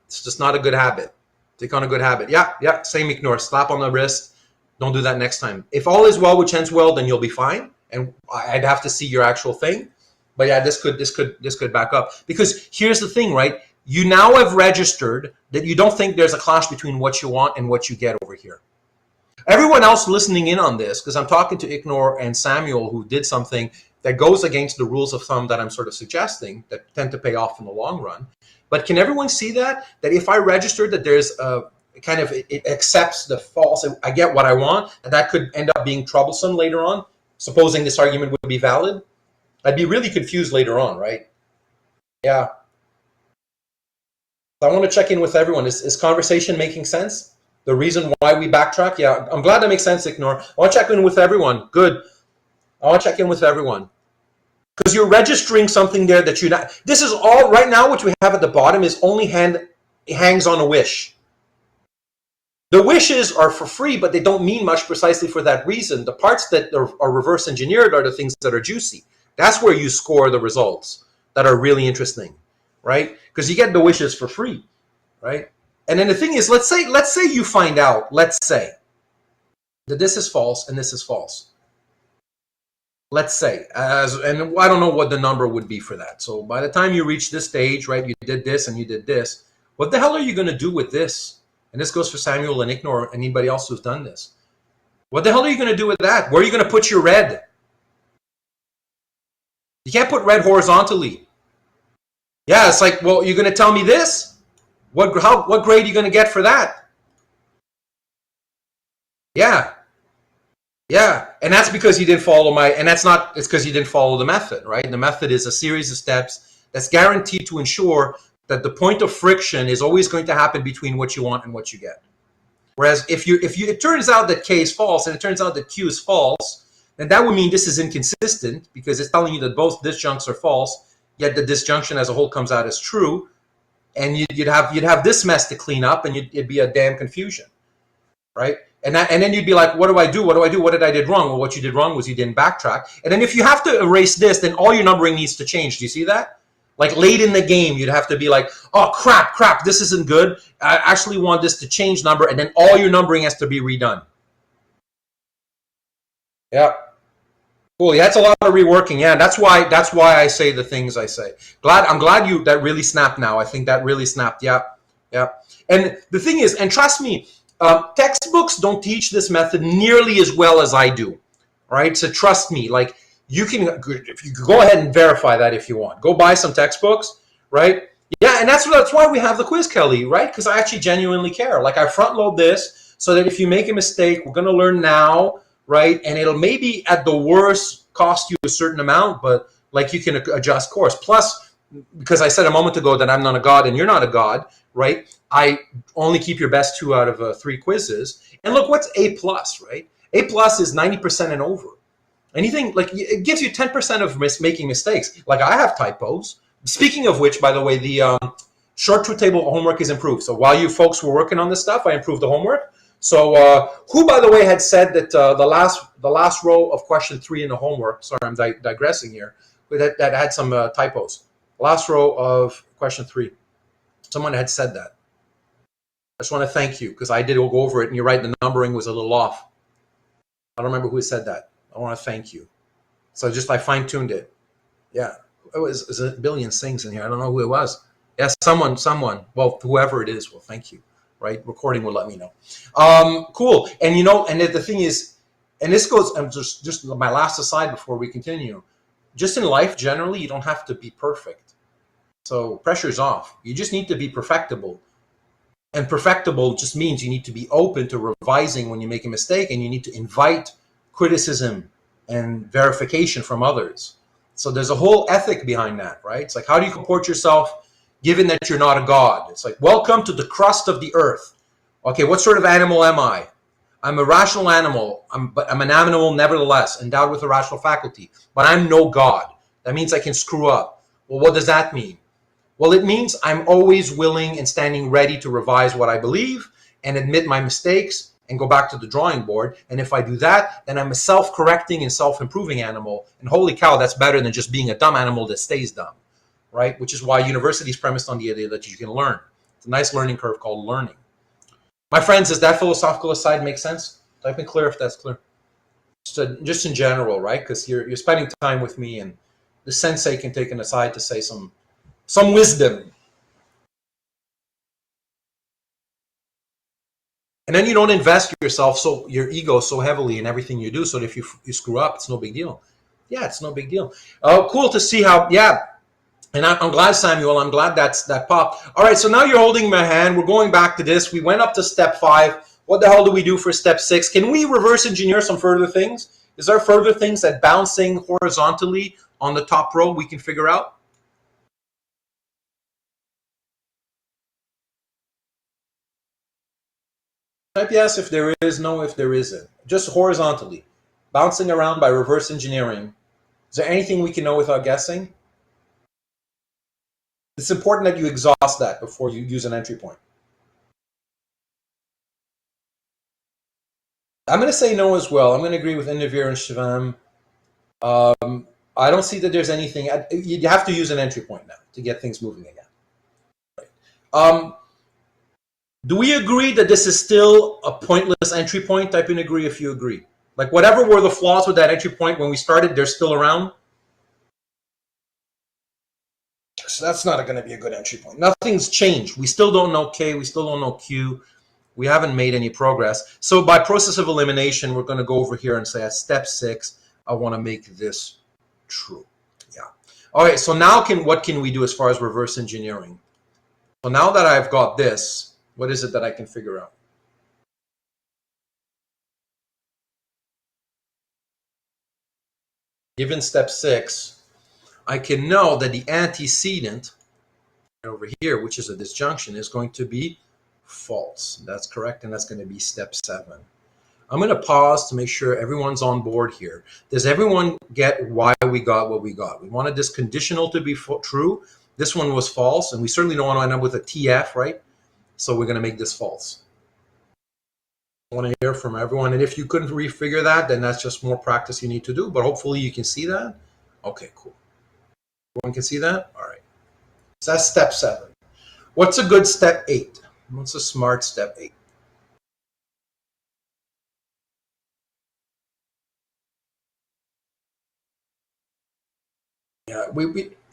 It's just not a good habit. Take on a good habit. Yeah, same ignore. Slap on the wrist. Don't do that next time. If all is well which ends well, then you'll be fine. And I'd have to see your actual thing. But yeah, this could back up. Because here's the thing, right? You now have registered that you don't think there's a clash between what you want and what you get over here. Everyone else listening in on this, because I'm talking to Ignore and Samuel, who did something that goes against the rules of thumb that I'm sort of suggesting, that tend to pay off in the long run. But can everyone see that if I registered that there's a kind of, it accepts the false, I get what I want, and that could end up being troublesome later on, supposing this argument would be valid? I'd be really confused later on, right? Yeah. I want to check in with everyone. Is conversation making sense? The reason why we backtrack? Yeah, I'm glad that makes sense, Ignore. I want to check in with everyone. Good. I want to check in with everyone. Because you're registering something there that you're not. This is all, right now, what we have at the bottom is only hangs on a wish. The wishes are for free, but they don't mean much precisely for that reason. The parts that are reverse engineered are the things that are juicy. That's where you score the results that are really interesting, right? Because you get the wishes for free, right? And then the thing is, let's say you find out, let's say, that this is false and this is false. Let's say, and I don't know what the number would be for that. So by the time you reach this stage, right, you did this and you did this, what the hell are you going to do with this? And this goes for Samuel and Ignore, anybody else who's done this. What the hell are you going to do with that? Where are you going to put your red? You can't put red horizontally. Yeah, it's like, well, you're going to tell me this? What grade are you going to get for that? Yeah. Yeah, and that's because you didn't follow it's because you didn't follow the method, right? The method is a series of steps that's guaranteed to ensure that the point of friction is always going to happen between what you want and what you get. Whereas if it turns out that K is false and it turns out that Q is false, then that would mean this is inconsistent because it's telling you that both disjuncts are false, yet the disjunction as a whole comes out as true. and you'd have this mess to clean up, and it'd be a damn confusion, right? And then you'd be like, what do I do? What do I do? What did I did wrong? Well, what you did wrong was you didn't backtrack. And then if you have to erase this, then all your numbering needs to change. Do you see that? Like late in the game, you'd have to be like, oh, crap, this isn't good. I actually want this to change number, and then all your numbering has to be redone. Yeah. Cool. Yeah, that's a lot of reworking. Yeah, that's why I say the things I say. I'm glad you that really snapped now. I think that really snapped. Yeah. Yeah. And the thing is, and trust me, textbooks don't teach this method nearly as well as I do. Right? So trust me, like you can go ahead and verify that if you want. Go buy some textbooks, right? Yeah, and that's why we have the quiz, Kelly, right? Because I actually genuinely care. Like I front load this so that if you make a mistake, we're going to learn now, right? And it'll maybe at the worst cost you a certain amount, but like you can adjust course. Plus, because I said a moment ago that I'm not a god and you're not a god, right? I only keep your best 2 out of 3 quizzes. And look, what's A+, right? A+ is 90% and over. Anything like it gives you 10% of making mistakes. Like I have typos. Speaking of which, by the way, the short truth table homework is improved. So while you folks were working on this stuff, I improved the homework. So who, by the way, had said that the last row of question 3 in the homework? Sorry, I'm digressing here. That had some typos. Last row of question 3. Someone had said that. I just want to thank you because I did go over it, and you're right. The numbering was a little off. I don't remember who said that. I want to thank you. So I fine-tuned it. Yeah. It was a billion things in here. I don't know who it was. Yeah, someone. Well, whoever it is, well, thank you. Right? Recording will let me know. Cool. And and the thing is, and this goes, just my last aside before we continue. Just in life, generally, you don't have to be perfect. So pressure's off. You just need to be perfectible. And perfectible just means you need to be open to revising when you make a mistake, and you need to invite criticism and verification from others. So there's a whole ethic behind that, right? It's like, how do you comport yourself given that you're not a god? It's like, welcome to the crust of the earth. Okay, what sort of animal am I? I'm a rational animal, but I'm an animal nevertheless, endowed with a rational faculty. But I'm no god. That means I can screw up. Well, what does that mean? Well, it means I'm always willing and standing ready to revise what I believe and admit my mistakes and go back to the drawing board. And if I do that, then I'm a self-correcting and self-improving animal. And holy cow, that's better than just being a dumb animal that stays dumb, right? Which is why university is premised on the idea that you can learn. It's a nice learning curve called learning. My friends, does that philosophical aside make sense? Type in clear if that's clear. Just in general, right? Because you're spending time with me, and the sensei can take an aside to say some wisdom. And then you don't invest your ego so heavily in everything you do, so that if you screw up, it's no big deal. Yeah, it's no big deal. Oh, cool to see how, yeah. And I'm glad, Samuel, I'm glad that popped. All right, so now you're holding my hand. We're going back to this. We went up to step 5. What the hell do we do for step 6? Can we reverse engineer some further things? Is there further things that bouncing horizontally on the top row we can figure out? Type yes if there is, no if there isn't. Just horizontally. Bouncing around by reverse engineering. Is there anything we can know without guessing? It's important that you exhaust that before you use an entry point. I'm going to say no as well. I'm going to agree with Indivir and Shivam. I don't see that there's anything. You have to use an entry point now to get things moving again. Right. Do we agree that this is still a pointless entry point? Type in agree if you agree. Like whatever were the flaws with that entry point when we started, they're still around. So that's not going to be a good entry point. Nothing's changed. We still don't know K. We still don't know Q. We haven't made any progress. So by process of elimination, we're going to go over here and say at step 6, I want to make this true. Yeah. All right. So now what can we do as far as reverse engineering? So now that I've got this, what is it that I can figure out? Given step 6, I can know that the antecedent over here, which is a disjunction, is going to be false. That's correct, and that's going to be step 7. I'm going to pause to make sure everyone's on board here. Does everyone get why we got what we got? We wanted this conditional to be true, This one was false, and we certainly don't want to end up with a TF, right? So we're going to make this false. I want to hear from everyone. And if you couldn't refigure that, then that's just more practice you need to do. But hopefully you can see that. Okay, cool. Everyone can see that? All right. So that's step 7. What's a good step 8? What's a smart step 8? Yeah,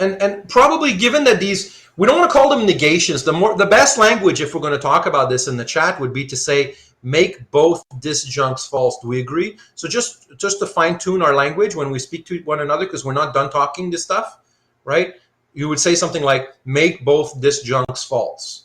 and probably given that these, we don't want to call them negations. The best language, if we're going to talk about this in the chat, would be to say make both disjuncts false. Do we agree? So just to fine tune our language when we speak to one another, because we're not done talking this stuff, right? You would say something like make both disjuncts false.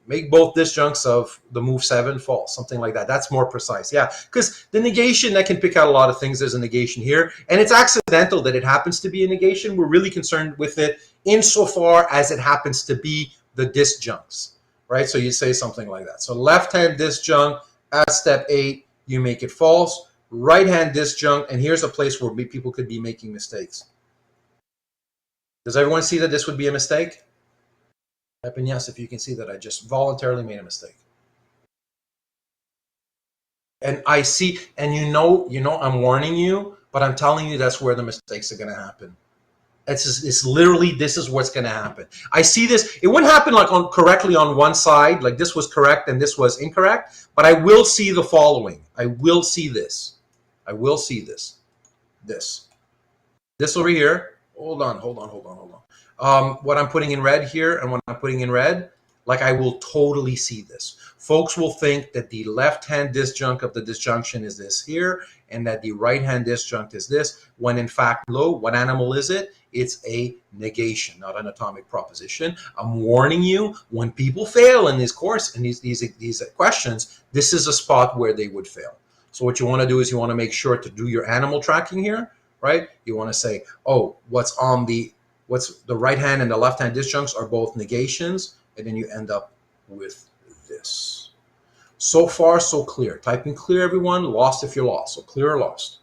Make both disjuncts of the move 7 false, something like that. That's more precise. Yeah, because the negation, that can pick out a lot of things. There's a negation here, and it's accidental that it happens to be a negation. We're really concerned with it insofar as it happens to be the disjuncts, right? So you say something like that. So left-hand disjunct at step 8, you make it false. Right-hand disjunct, and here's a place where people could be making mistakes. Does everyone see that this would be a mistake? Type in yes if you can see that I just voluntarily made a mistake. And I see, and you know, I'm warning you, but I'm telling you that's where the mistakes are going to happen. It's literally, this is what's going to happen. I see this. It wouldn't happen like correctly on one side, like this was correct and this was incorrect, but I will see the following. I will see this. I will see this. This over here. Hold on. What I'm putting in red here and what I'm putting in red, like I will totally see this. Folks will think that the left-hand disjunct of the disjunction is this here and that the right-hand disjunct is this, when in fact, what animal is it? It's a negation, not an atomic proposition. I'm warning you, when people fail in this course and these questions, this is a spot where they would fail. So what you want to do is you want to make sure to do your animal tracking here, right? You want to say, oh, what's the right hand and the left hand disjuncts are both negations, and then you end up with this. So far, so clear. Type in clear, everyone. Lost if you're lost. So clear or lost.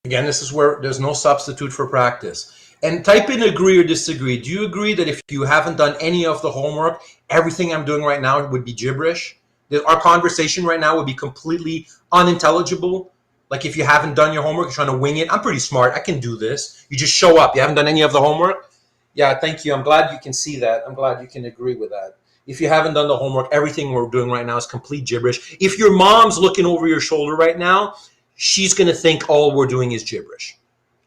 Again, this is where there's no substitute for practice. And type in agree or disagree. Do you agree that if you haven't done any of the homework, everything I'm doing right now would be gibberish? Our conversation right now would be completely unintelligible. Like if you haven't done your homework, you're trying to wing it. I'm pretty smart. I can do this. You just show up. You haven't done any of the homework? Yeah, thank you. I'm glad you can see that. I'm glad you can agree with that. If you haven't done the homework, everything we're doing right now is complete gibberish. If your mom's looking over your shoulder right now, she's going to think all we're doing is gibberish.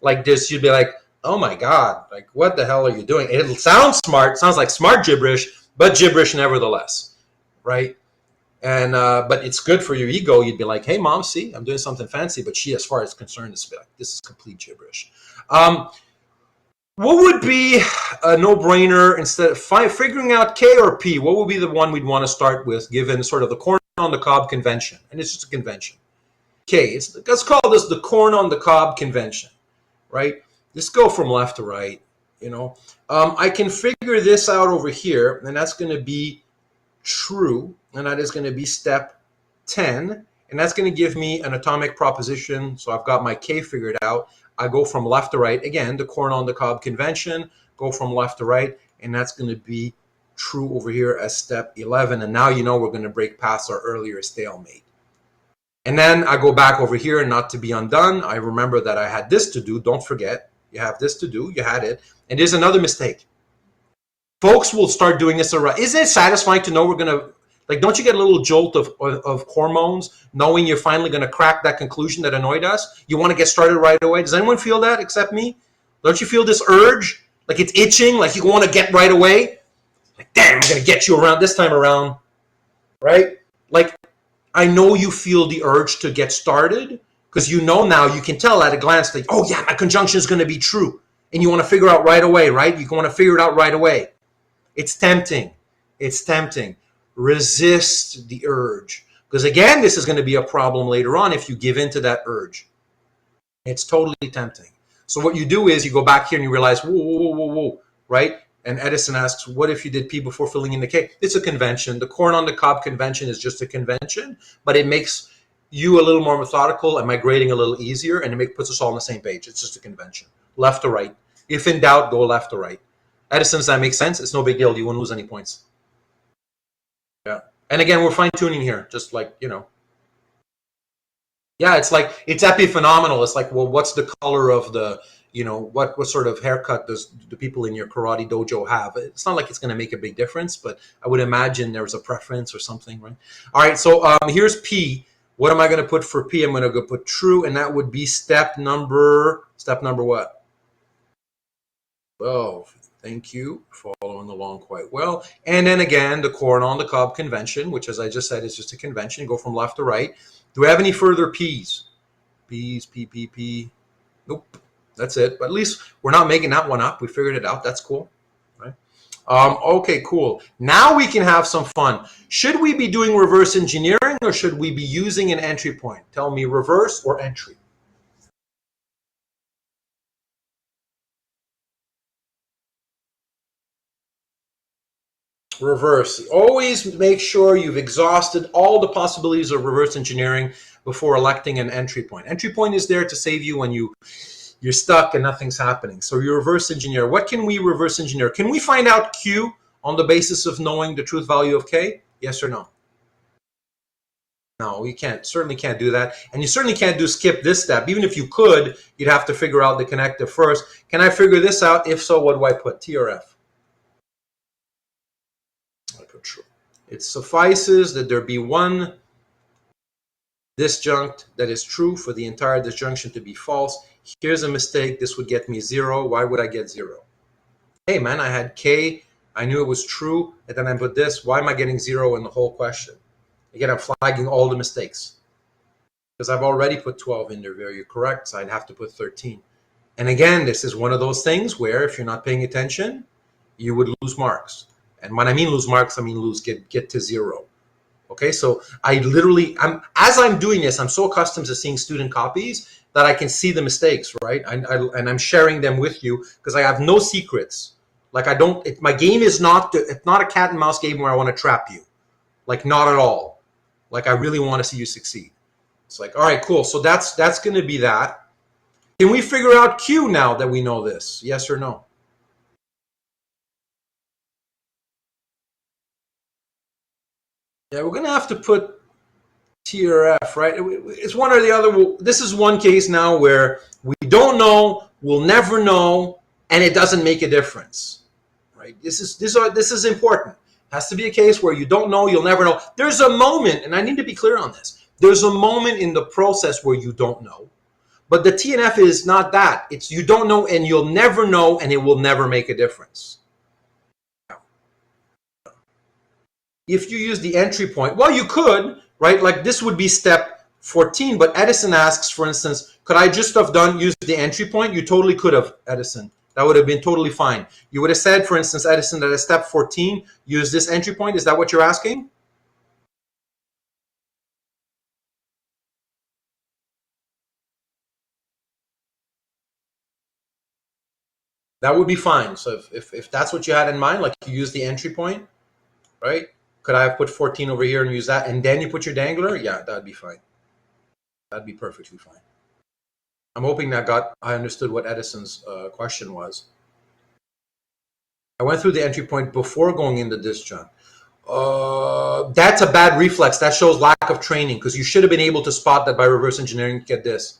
Like this, you'd be like, oh my God, like what the hell are you doing? It sounds smart, sounds like smart gibberish, but gibberish nevertheless, right? And but it's good for your ego. You'd be like, hey, mom, see, I'm doing something fancy. But she, as far as concerned, is like, this is complete gibberish. What would be a no-brainer instead of figuring out K or P? What would be the one we'd want to start with, given sort of the corn on the cob convention? And it's just a convention. K, let's call this the corn on the cob convention, right? Just go from left to right, you know. I can figure this out over here, and that's going to be true, and that is going to be step 10, and that's going to give me an atomic proposition. So I've got my K figured out. I go from left to right, again, the corn on the cob convention, go from left to right, and that's going to be true over here as step 11. And now you know we're going to break past our earlier stalemate. And then I go back over here, and not to be undone, I remember that I had this to do. Don't forget, you have this to do. You had it. And there's another mistake. Folks will start doing this around. Isn't it satisfying to know we're going to, like, don't you get a little jolt of hormones knowing you're finally going to crack that conclusion that annoyed us? You want to get started right away. Does anyone feel that except me? Don't you feel this urge? Like it's itching, like you want to get right away? Like, damn, I'm going to get you around this time around, right? Like, I know you feel the urge to get started because you know now, you can tell at a glance that, oh yeah, my conjunction is going to be true. And you want to figure out right away, right? You want to figure it out right away. It's tempting. It's tempting. Resist the urge. Because again, this is going to be a problem later on if you give in to that urge. It's totally tempting. So what you do is you go back here and you realize, whoa, right? And Edison asks, what if you did P before filling in the K? It's a convention. The corn on the cob convention is just a convention, but it makes you a little more methodical and my grading a little easier, and it puts us all on the same page. It's just a convention. Left to right. If in doubt, go left to right. Edison, does that make sense? It's no big deal. You won't lose any points. Yeah. And again, we're fine tuning here, just like, you know. Yeah, it's like, it's epiphenomenal. It's like, well, what's the color of the, you know, what sort of haircut does the people in your karate dojo have? It's not like it's going to make a big difference, but I would imagine there's a preference or something, right? All right, so here's P. What am I going to put for P? I'm going to go put true, and that would be step number what? Oh, thank you. Following along quite well. And then again, the corn on the cob convention, which, as I just said, is just a convention. Go from left to right. Do we have any further P's? P's, P. Nope. That's it. But at least we're not making that one up. We figured it out. That's cool. Right? Okay, cool. Now we can have some fun. Should we be doing reverse engineering or should we be using an entry point? Tell me, reverse or entry? Reverse. Always make sure you've exhausted all the possibilities of reverse engineering before electing an entry point. Entry point is there to save you when you're stuck and nothing's happening. So you reverse engineer. What can we reverse engineer? Can we find out Q on the basis of knowing the truth value of K? Yes or no? No, you can't. Certainly can't do that. And you certainly can't do skip this step. Even if you could, you'd have to figure out the connective first. Can I figure this out? If so, what do I put? T or F? I put true. It suffices that there be one disjunct that is true for the entire disjunction to be false. Here's a mistake. This would get me 0. Why would I get 0? Hey, man, I had K. I knew it was true. And then I put this. Why am I getting 0 in the whole question? Again, I'm flagging all the mistakes. Because I've already put 12 in there where you're correct, so I'd have to put 13. And again, this is one of those things where if you're not paying attention, you would lose marks. And when I mean lose marks, I mean get to 0. Okay, so I literally, as I'm doing this, I'm so accustomed to seeing student copies that I can see the mistakes, right? And I'm sharing them with you because I have no secrets. Like my game is it's not a cat and mouse game where I want to trap you. Like not at all. Like I really want to see you succeed. It's like, all right, cool. So that's going to be that. Can we figure out Q now that we know this? Yes or no? Yeah, we're going to have to put T or F, right? It's one or the other. This is one case now where we don't know, we'll never know, and it doesn't make a difference, right? This is important. It has to be a case where you don't know, you'll never know. There's a moment, and I need to be clear on this. There's a moment in the process where you don't know, but the T and F is not that. It's you don't know, and you'll never know, and it will never make a difference. If you use the entry point, well, you could, right? Like this would be step 14, but Edison asks, for instance, could I just have used the entry point? You totally could have, Edison. That would have been totally fine. You would have said, for instance, Edison, that at step 14, use this entry point. Is that what you're asking? That would be fine. So if that's what you had in mind, like you use the entry point, right? Could I have put 14 over here and use that, and then you put your dangler? Yeah, that'd be fine. That'd be perfectly fine. I'm hoping I understood what Edison's question was. I went through the entry point before going into disjunct. That's a bad reflex. That shows lack of training because you should have been able to spot that by reverse engineering to get this.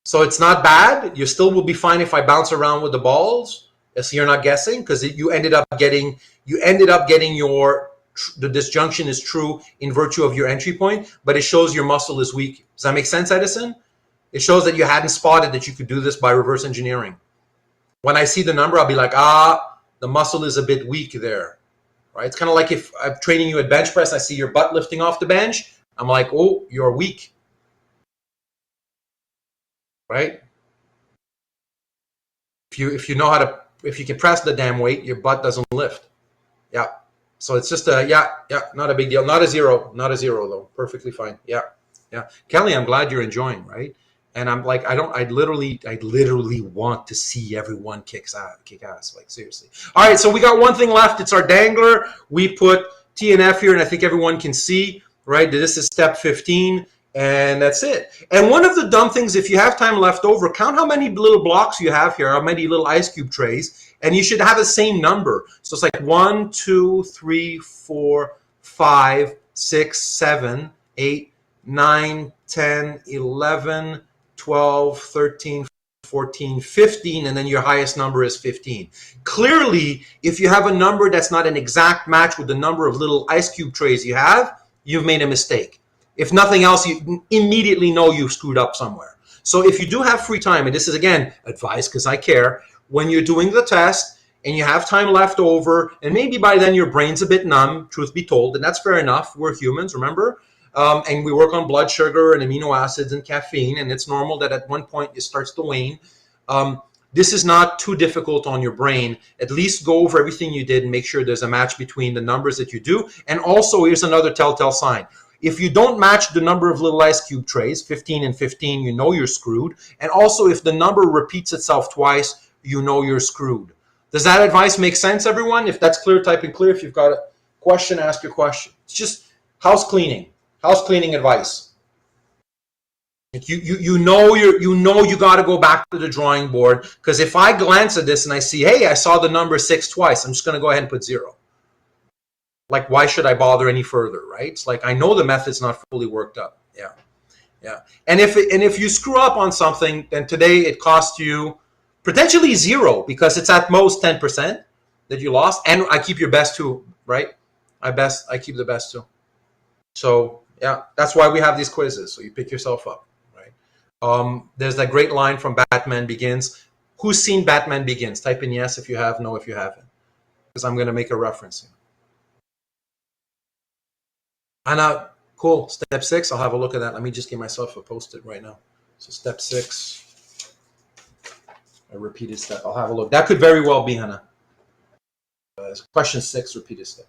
So it's not bad. You still will be fine if I bounce around with the balls. So you're not guessing because you ended up getting the disjunction is true in virtue of your entry point, but it shows your muscle is weak. Does that make sense, Edison? It shows that you hadn't spotted that you could do this by reverse engineering. When I see the number, I'll be like, the muscle is a bit weak there, right? It's kind of like if I'm training you at bench press, I see your butt lifting off the bench. I'm like, oh, you're weak, right? If you can press the damn weight, your butt doesn't lift. Yeah. So it's just not a big deal. Not a zero though. Perfectly fine. Yeah. Kelly, I'm glad you're enjoying, right? And I'm like, I literally want to see everyone kick ass, like seriously. All right, so we got one thing left. It's our dangler. We put T and F here, and I think everyone can see, right? This is step 15. And that's it. And one of the dumb things, if you have time left over, count how many little blocks you have here, how many little ice cube trays, and you should have the same number. So it's like 1, 2, 3, 4, 5, 6, 7, 8, 9, 10, 11, 12, 13, 14, 15, and then your highest number is 15. Clearly, if you have a number that's not an exact match with the number of little ice cube trays you have, you've made a mistake. If nothing else, you immediately know you screwed up somewhere. So if you do have free time, and this is, again, advice because I care, when you're doing the test and you have time left over, and maybe by then your brain's a bit numb, truth be told, and that's fair enough. We're humans, remember? And we work on blood sugar and amino acids and caffeine, and it's normal that at one point it starts to wane. This is not too difficult on your brain. At least go over everything you did and make sure there's a match between the numbers that you do. And also, here's another telltale sign. If you don't match the number of little ice cube trays, 15 and 15, you know you're screwed. And also, if the number repeats itself twice, you know you're screwed. Does that advice make sense, everyone? If that's clear, type in clear. If you've got a question, ask your question. It's just house cleaning advice. You know you got to go back to the drawing board, because if I glance at this and I see, hey, I saw the number 6 twice, I'm just going to go ahead and put 0. Like, why should I bother any further, right? It's like, I know the method's not fully worked up. Yeah. And if you screw up on something, then today it cost you potentially 0, because it's at most 10% that you lost. And I keep your best too, right? I keep the best too. So yeah, that's why we have these quizzes. So you pick yourself up, right? There's that great line from Batman Begins. Who's seen Batman Begins? Type in yes if you have, no if you haven't, because I'm going to make a reference here. Anna, cool. Step 6, I'll have a look at that. Let me just give myself a post-it right now. So step 6, a repeated step. I'll have a look. That could very well be, Hannah. Question 6, repeated step.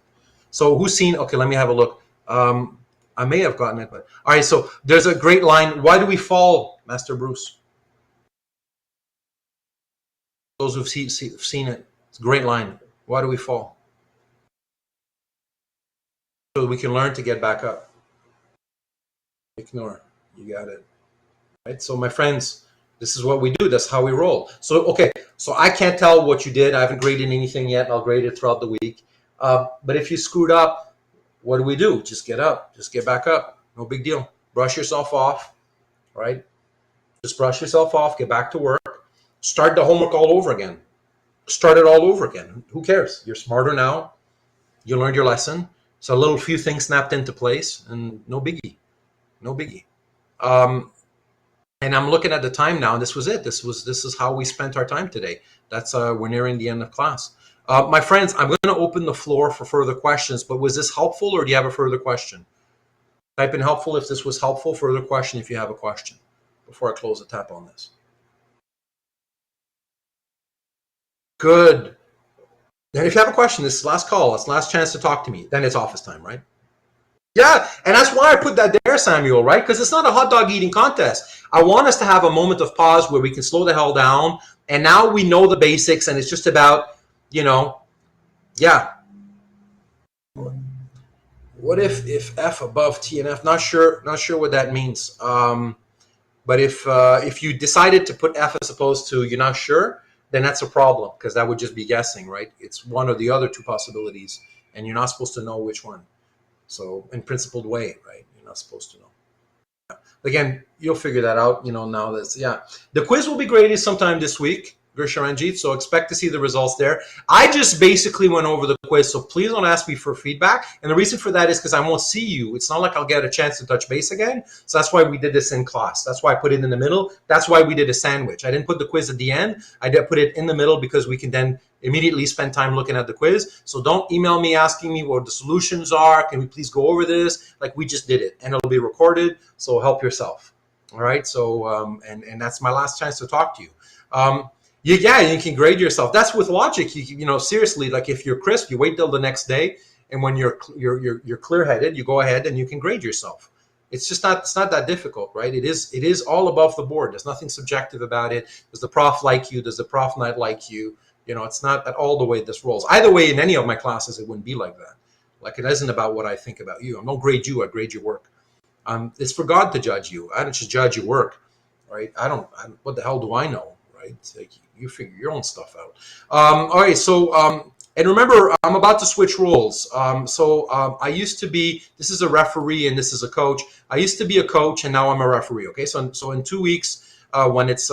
So who's seen? Okay, let me have a look. I may have gotten it, but all right. So there's a great line. Why do we fall, Master Bruce? Those who've seen it, it's a great line. Why do we fall? So we can learn to get back up. Ignore. You got it. Right. So my friends, this is what we do. That's how we roll. So okay. So I can't tell what you did. I haven't graded anything yet. I'll grade it throughout the week. But if you screwed up, what do? Just get up. Just get back up. No big deal. Brush yourself off. Right. Just brush yourself off. Get back to work. Start the homework all over again. Start it all over again. Who cares? You're smarter now. You learned your lesson. So a little few things snapped into place, and no biggie. No biggie. And I'm looking at the time now, and this was it. This is how we spent our time today. That's we're nearing the end of class. My friends, I'm going to open the floor for further questions, but was this helpful, or do you have a further question? Type in helpful if this was helpful, further question if you have a question, before I close the tab on this. Good. Then if you have a question, this is last call. It's last chance to talk to me. Then it's office time, right? Yeah, and that's why I put that there, Samuel, right? Because it's not a hot dog eating contest. I want us to have a moment of pause where we can slow the hell down. And now we know the basics, and it's just about, yeah. What if F above T and F? Not sure what that means. But if you decided to put F as opposed to you're not sure, then that's a problem, because that would just be guessing, right? It's one or the other two possibilities, and you're not supposed to know which one. So in principled way, right? You're not supposed to know. Yeah. Again, you'll figure that out, now that's, yeah. The quiz will be graded sometime this week, Gersharanjit, so expect to see the results there. I just basically went over the quiz, so please don't ask me for feedback. And the reason for that is because I won't see you. It's not like I'll get a chance to touch base again. So that's why we did this in class. That's why I put it in the middle. That's why we did a sandwich. I didn't put the quiz at the end. I did put it in the middle because we can then immediately spend time looking at the quiz. So don't email me asking me what the solutions are. Can we please go over this? Like, we just did it, and it'll be recorded. So help yourself. All right. So, and that's my last chance to talk to you. Yeah, you can grade yourself. That's with logic. Seriously, like if you're crisp, you wait till the next day, and when you're clear-headed, you go ahead and you can grade yourself. It's not that difficult, right? It is all above the board. There's nothing subjective about it. Does the prof like you? Does the prof not like you? It's not at all the way this rolls. Either way, in any of my classes, it wouldn't be like that. Like, it isn't about what I think about you. I don't grade you. I grade your work. It's for God to judge you. I don't just judge your work, right? What the hell do I know, right? Like, you figure your own stuff out. All right, so and remember, I'm about to switch roles. I used to be. This is a referee, and this is a coach. I used to be a coach, and now I'm a referee. Okay, so in 2 weeks, when it's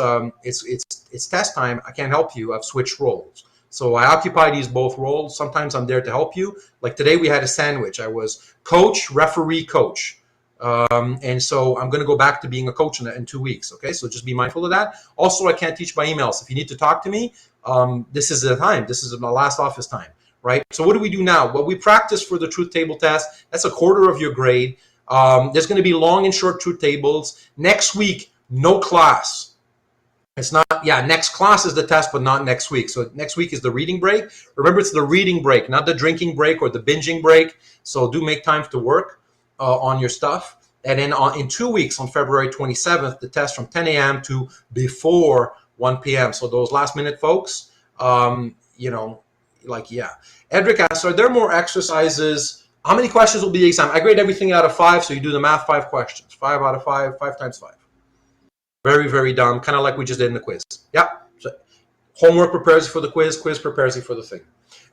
test time, I can't help you. I've switched roles. So I occupy these both roles. Sometimes I'm there to help you. Like today, we had a sandwich. I was coach, referee, coach. And so I'm going to go back to being a coach in 2 weeks. Okay, so just be mindful of that. Also, I can't teach by emails. If you need to talk to me, this is the time. This is my last office time, right? So what do we do now? Well, we practice for the truth table test. That's a quarter of your grade. There's going to be long and short truth tables. Next week, no class. It's not, next class is the test, but not next week. So next week is the reading break. Remember, it's the reading break, not the drinking break or the binging break. So do make time to work on your stuff. And then in 2 weeks, on February 27th, the test from 10 a.m. to before 1 p.m. So those last minute folks, Edric asks, are there more exercises? How many questions will be the exam? I grade everything out of 5, so you do the math, 5 questions. 5 out of 5, 5 times 5. Very, very dumb, kind of like we just did in the quiz. Yeah. So homework prepares you for the quiz prepares you for the thing.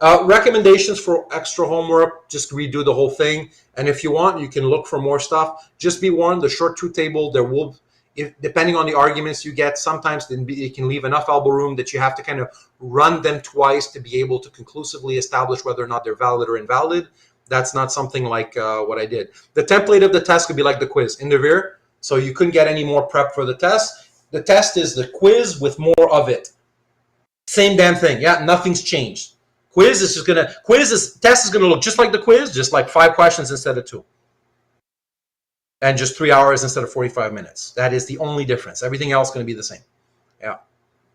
Recommendations for extra homework, just redo the whole thing. And if you want, you can look for more stuff. Just be warned, the short truth table, depending on the arguments you get, sometimes it can leave enough elbow room that you have to kind of run them twice to be able to conclusively establish whether or not they're valid or invalid. That's not something like what I did. The template of the test could be like the quiz, in the veer. So you couldn't get any more prep for the test. The test is the quiz with more of it. Same damn thing. Yeah, nothing's changed. Test is gonna look just like the quiz, just like 5 questions instead of 2. And just 3 hours instead of 45 minutes. That is the only difference. Everything else is gonna be the same. Yeah,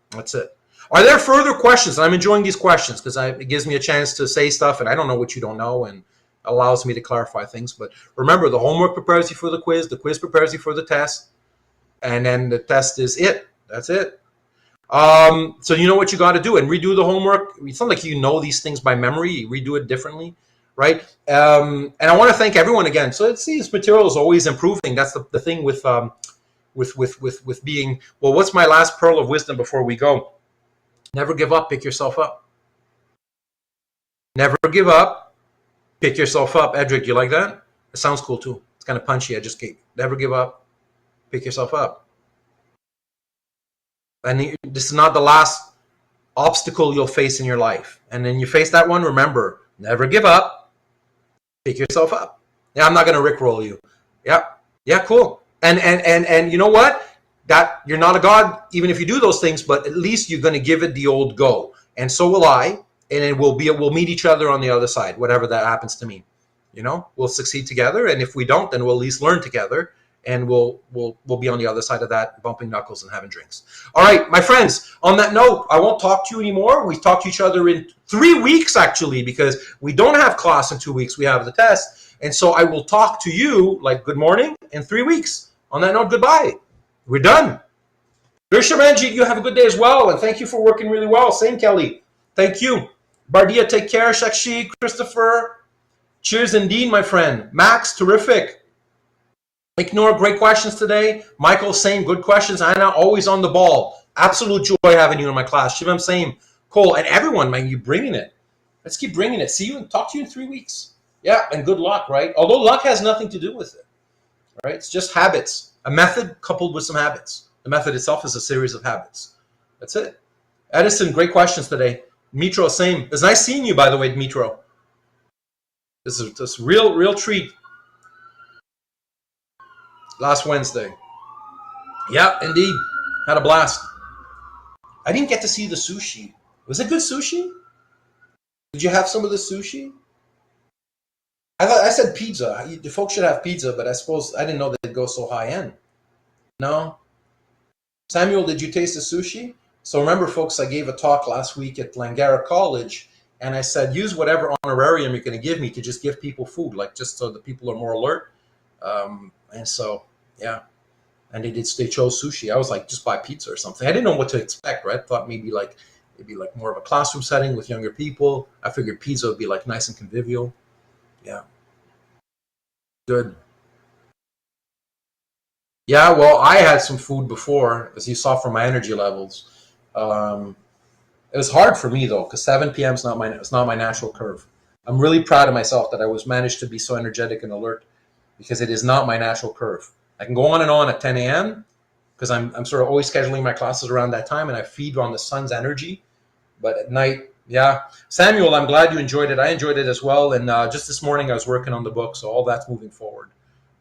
that's it. Are there further questions? I'm enjoying these questions because it gives me a chance to say stuff, and I don't know what you don't know, and allows me to clarify things. But remember, the homework prepares you for the quiz prepares you for the test, and then the test is it. That's it. So you know what you got to do, and redo the homework. It's not like you know these things by memory. You redo it differently, right? And I want to thank everyone again. So this material is always improving. That's the thing with being, well, what's my last pearl of wisdom before we go? Never give up. Pick yourself up. Never give up. Pick yourself up. Edric, you like that? It sounds cool too. It's kind of punchy. I just never give up. Pick yourself up. And this is not the last obstacle you'll face in your life. And then you face that one, remember, never give up. Pick yourself up. Yeah, I'm not going to rickroll you. Yeah, cool. And you know what? That you're not a god, even if you do those things, but at least you're going to give it the old go. And so will I. And then we'll meet each other on the other side, whatever that happens to mean. We'll succeed together. And if we don't, then we'll at least learn together. And we'll be on the other side of that, bumping knuckles and having drinks. All right, my friends, on that note, I won't talk to you anymore. We talk to each other in 3 weeks, actually, because we don't have class in 2 weeks. We have the test. And so I will talk to you like good morning in 3 weeks. On that note, goodbye. We're done. Manji, you have a good day as well. And thank you for working really well. Same, Kelly. Thank you. Bardia, take care. Shakshi, Christopher. Cheers indeed, my friend. Max, terrific. Ignore, great questions today. Michael, same, good questions. Anna, always on the ball. Absolute joy having you in my class. Shivam, same. Cole, and everyone, man, you bringing it. Let's keep bringing it. See you and talk to you in 3 weeks. Yeah, and good luck, right? Although luck has nothing to do with it, right? It's just habits. A method coupled with some habits. The method itself is a series of habits. That's it. Edison, great questions today. Mitro, same. It's nice seeing you, by the way, Mitro. This is real treat. Last Wednesday. Yeah, indeed. Had a blast. I didn't get to see the sushi. Was it good sushi? Did you have some of the sushi? I said pizza. The folks should have pizza, but I suppose I didn't know they'd go so high end. No? Samuel, did you taste the sushi? So remember, folks, I gave a talk last week at Langara College, and I said, use whatever honorarium you're going to give me to just give people food, like just so the people are more alert. And so, yeah. And they chose sushi. I was like, just buy pizza or something. I didn't know what to expect, right? Thought maybe like it'd be like more of a classroom setting with younger people. I figured pizza would be like nice and convivial. Yeah. Good. Yeah, well, I had some food before, as you saw from my energy levels. Um, it was hard for me though, because 7 p.m. is not my it's not my natural curve. I'm really proud of myself that I was managed to be so energetic and alert because it is not my natural curve. I can go on and on at 10 a.m. because I'm sort of always scheduling my classes around that time, and I feed on the sun's energy. But at night, yeah. Samuel, I'm glad you enjoyed it. I enjoyed it as well. And just this morning, I was working on the book, so all that's moving forward.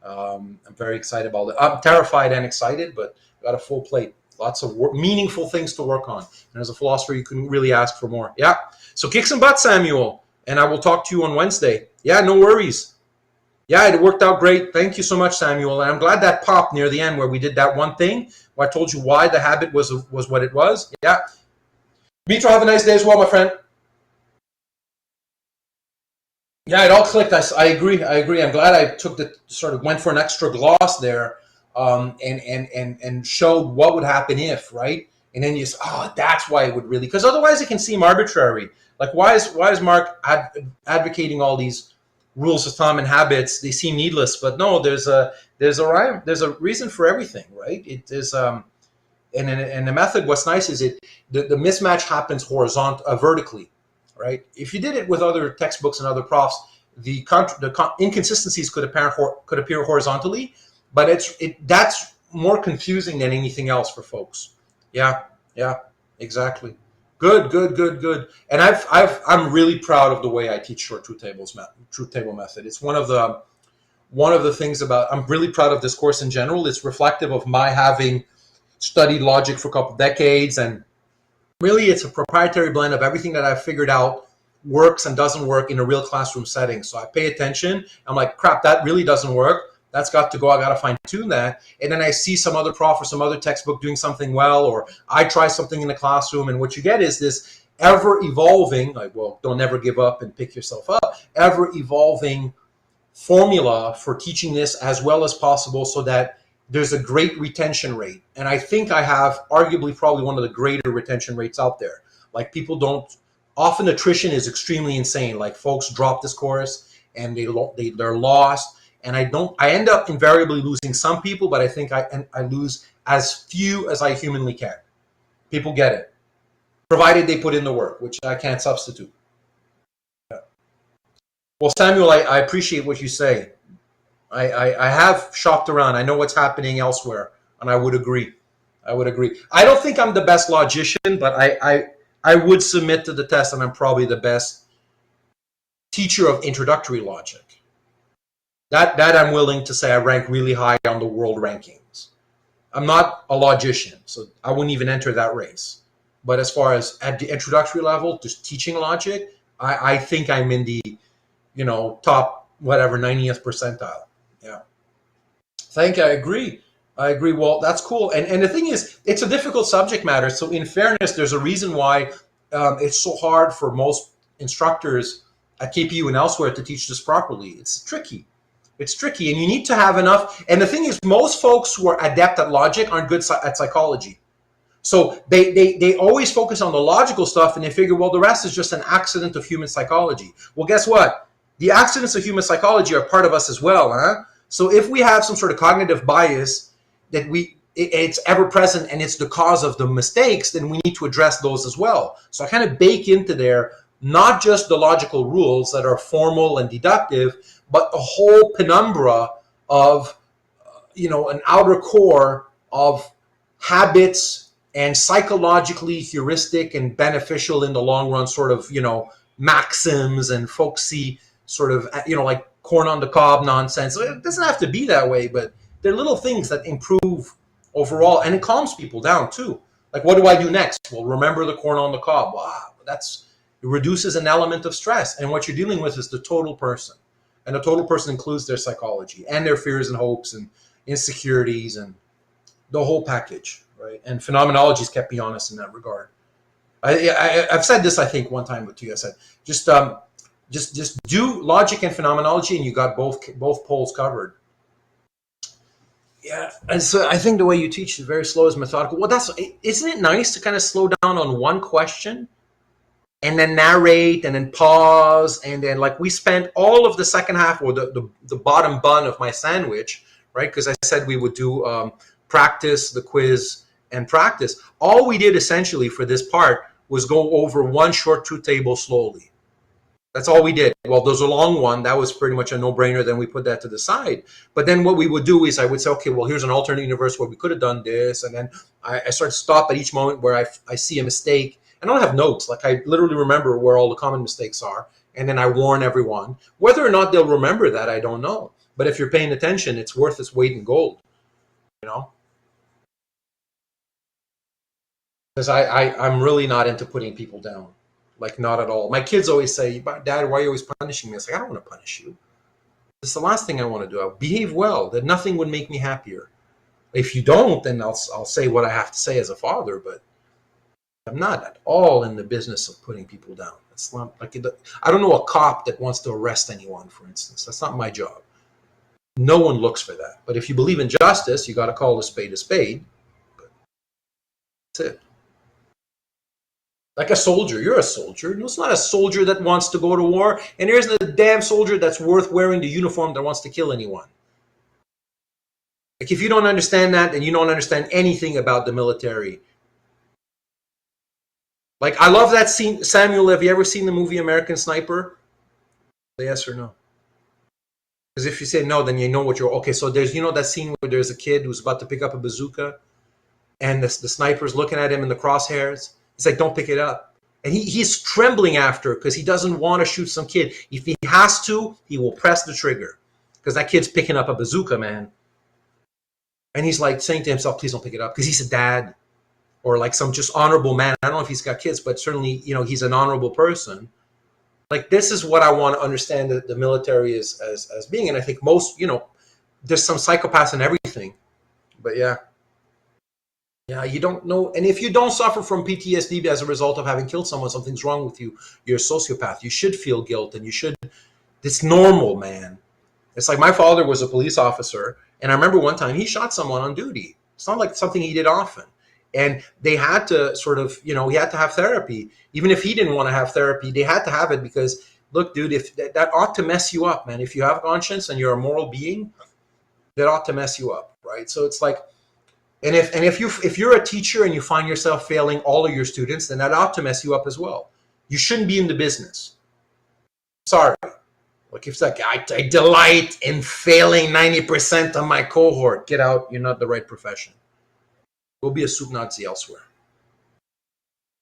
I'm very excited about it. I'm terrified and excited, but got a full plate. Lots of meaningful things to work on. And as a philosopher, you couldn't really ask for more. Yeah. So kick some butt, Samuel. And I will talk to you on Wednesday. Yeah, no worries. Yeah, it worked out great. Thank you so much, Samuel. And I'm glad that popped near the end where we did that one thing where I told you why the habit was what it was. Yeah. Mitra, have a nice day as well, my friend. Yeah, it all clicked. I agree. I agree. I'm glad I took the sort of went for an extra gloss there, and showed what would happen if, right? And then you say, oh, that's why it would really, because otherwise it can seem arbitrary. Like why is Mark advocating all these rules of thumb and habits? They seem needless, but no, there's a rhyme, there's a reason for everything, right? It is and the method. What's nice is the mismatch happens vertically, right? If you did it with other textbooks and other profs, the inconsistencies could appear horizontally, but that's more confusing than anything else for folks. Yeah, yeah, exactly. Good, good, good, good. And I'm really proud of the way I teach short truth table method. It's one of the things about, I'm really proud of this course in general. It's reflective of my having studied logic for a couple of decades, and really it's a proprietary blend of everything that I've figured out works and doesn't work in a real classroom setting. So I pay attention. I'm like, crap, that really doesn't work. That's got to go. I got to fine tune that. And then I see some other prof or some other textbook doing something well, or I try something in the classroom. And what you get is this ever evolving, like, well, don't never give up and pick yourself up, ever evolving formula for teaching this as well as possible so that there's a great retention rate. And I think I have arguably probably one of the greater retention rates out there. Like, people don't, often attrition is extremely insane. Like, folks drop this course and they're lost. And I end up invariably losing some people, but I think I lose as few as I humanly can. People get it, provided they put in the work, which I can't substitute. Yeah. Well, Samuel, I appreciate what you say. I have shopped around. I know what's happening elsewhere, and I would agree. I would agree. I don't think I'm the best logician, but I would submit to the test, and I'm probably the best teacher of introductory logic. That I'm willing to say I rank really high on the world rankings. I'm not a logician, so I wouldn't even enter that race. But as far as at the introductory level, just teaching logic, I think I'm in the top whatever 90th percentile. Yeah. I agree. I agree. Well, that's cool. And the thing is, it's a difficult subject matter. So in fairness, there's a reason why it's so hard for most instructors at KPU and elsewhere to teach this properly. It's tricky. It's tricky, and you need to have enough. And the thing is, most folks who are adept at logic aren't good at psychology. So they always focus on the logical stuff, and they figure, well, the rest is just an accident of human psychology. Well, guess what? The accidents of human psychology are part of us as well, huh? So if we have some sort of cognitive bias that it's ever present and it's the cause of the mistakes, then we need to address those as well. So I kind of bake into there not just the logical rules that are formal and deductive, but a whole penumbra of an outer core of habits and psychologically heuristic and beneficial in the long run sort of maxims and folksy sort of like corn on the cob nonsense. So it doesn't have to be that way, but they're little things that improve overall, and it calms people down too. Like, what do I do next? Well, remember the corn on the cob. Wow, it reduces an element of stress, and what you're dealing with is the total person, and the total person includes their psychology and their fears and hopes and insecurities and the whole package, right? And phenomenology's kept me honest in that regard. I've said this, I think, one time to you. I said, just do logic and phenomenology, and you got both poles covered. Yeah, and so I think the way you teach is very slow, is methodical. Well, isn't it nice to kind of slow down on one question and then narrate and then pause, and then, like, we spent all of the second half, or the bottom bun of my sandwich, right? Because I said we would do practice, the quiz, and practice. All we did essentially for this part was go over one short truth table slowly. That's all we did. Well, there's a long one. That was pretty much a no-brainer. Then we put that to the side. But then what we would do is I would say, okay, well, here's an alternate universe where we could have done this. And then I sort of stop at each moment where I see a mistake. I don't have notes. Like I literally remember where all the common mistakes are. And then I warn everyone. Whether or not they'll remember that, I don't know. But if you're paying attention, it's worth its weight in gold, you know? Because I'm really not into putting people down. Like, not at all. My kids always say, Dad, why are you always punishing me? I say, I don't want to punish you. It's the last thing I want to do. I'll behave well. That nothing would make me happier. If you don't, then I'll say what I have to say as a father, but I'm not at all in the business of putting people down. It's not like I don't know a cop that wants to arrest anyone, for instance. That's not my job. No one looks for that. But if you believe in justice, you got to call a spade a spade. But that's it. Like a soldier, you're a soldier. It's not a soldier that wants to go to war, and there isn't a damn soldier that's worth wearing the uniform that wants to kill anyone. Like, if you don't understand that, then you don't understand anything about the military. Like, I love that scene. Samuel, have you ever seen the movie American Sniper? Yes or no? Because if you say no, then you know what you're... Okay, so there's, that scene where there's a kid who's about to pick up a bazooka, and the sniper's looking at him in the crosshairs. He's like, don't pick it up. And he's trembling after because he doesn't want to shoot some kid. If he has to, he will press the trigger because that kid's picking up a bazooka, man. And he's like saying to himself, please don't pick it up, because he's a dad or like some just honorable man. I don't know if he's got kids, but certainly, he's an honorable person. Like, this is what I want to understand that the military is as being. And I think most, there's some psychopaths in everything. But yeah. Yeah, you don't know. And if you don't suffer from PTSD as a result of having killed someone, something's wrong with you. You're a sociopath. You should feel guilt, and it's normal, man. It's like my father was a police officer, and I remember one time he shot someone on duty. It's not like something he did often. And they had to sort of, he had to have therapy. Even if he didn't want to have therapy, they had to have it because, look, dude, if that ought to mess you up, man. If you have conscience and you're a moral being, that ought to mess you up, right? So it's like, And if you're a teacher and you find yourself failing all of your students, then that ought to mess you up as well. You shouldn't be in the business. Sorry. Like, if it's like, I delight in failing 90% of my cohort, get out. You're not the right profession. Go be a soup Nazi elsewhere.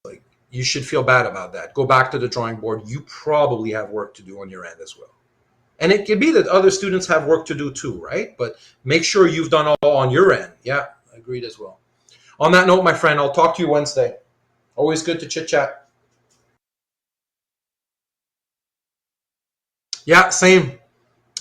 Like, you should feel bad about that. Go back to the drawing board. You probably have work to do on your end as well. And it could be that other students have work to do too, right? But make sure you've done all on your end. Yeah. Agreed as well. On that note, my friend, I'll talk to you Wednesday. Always good to chit chat. Yeah, same.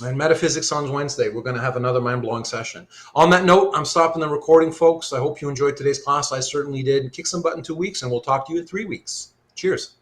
And metaphysics on Wednesday. We're going to have another mind-blowing session. On that note, I'm stopping the recording, folks. I hope you enjoyed today's class. I certainly did. Kick some butt in 2 weeks, and we'll talk to you in 3 weeks. Cheers.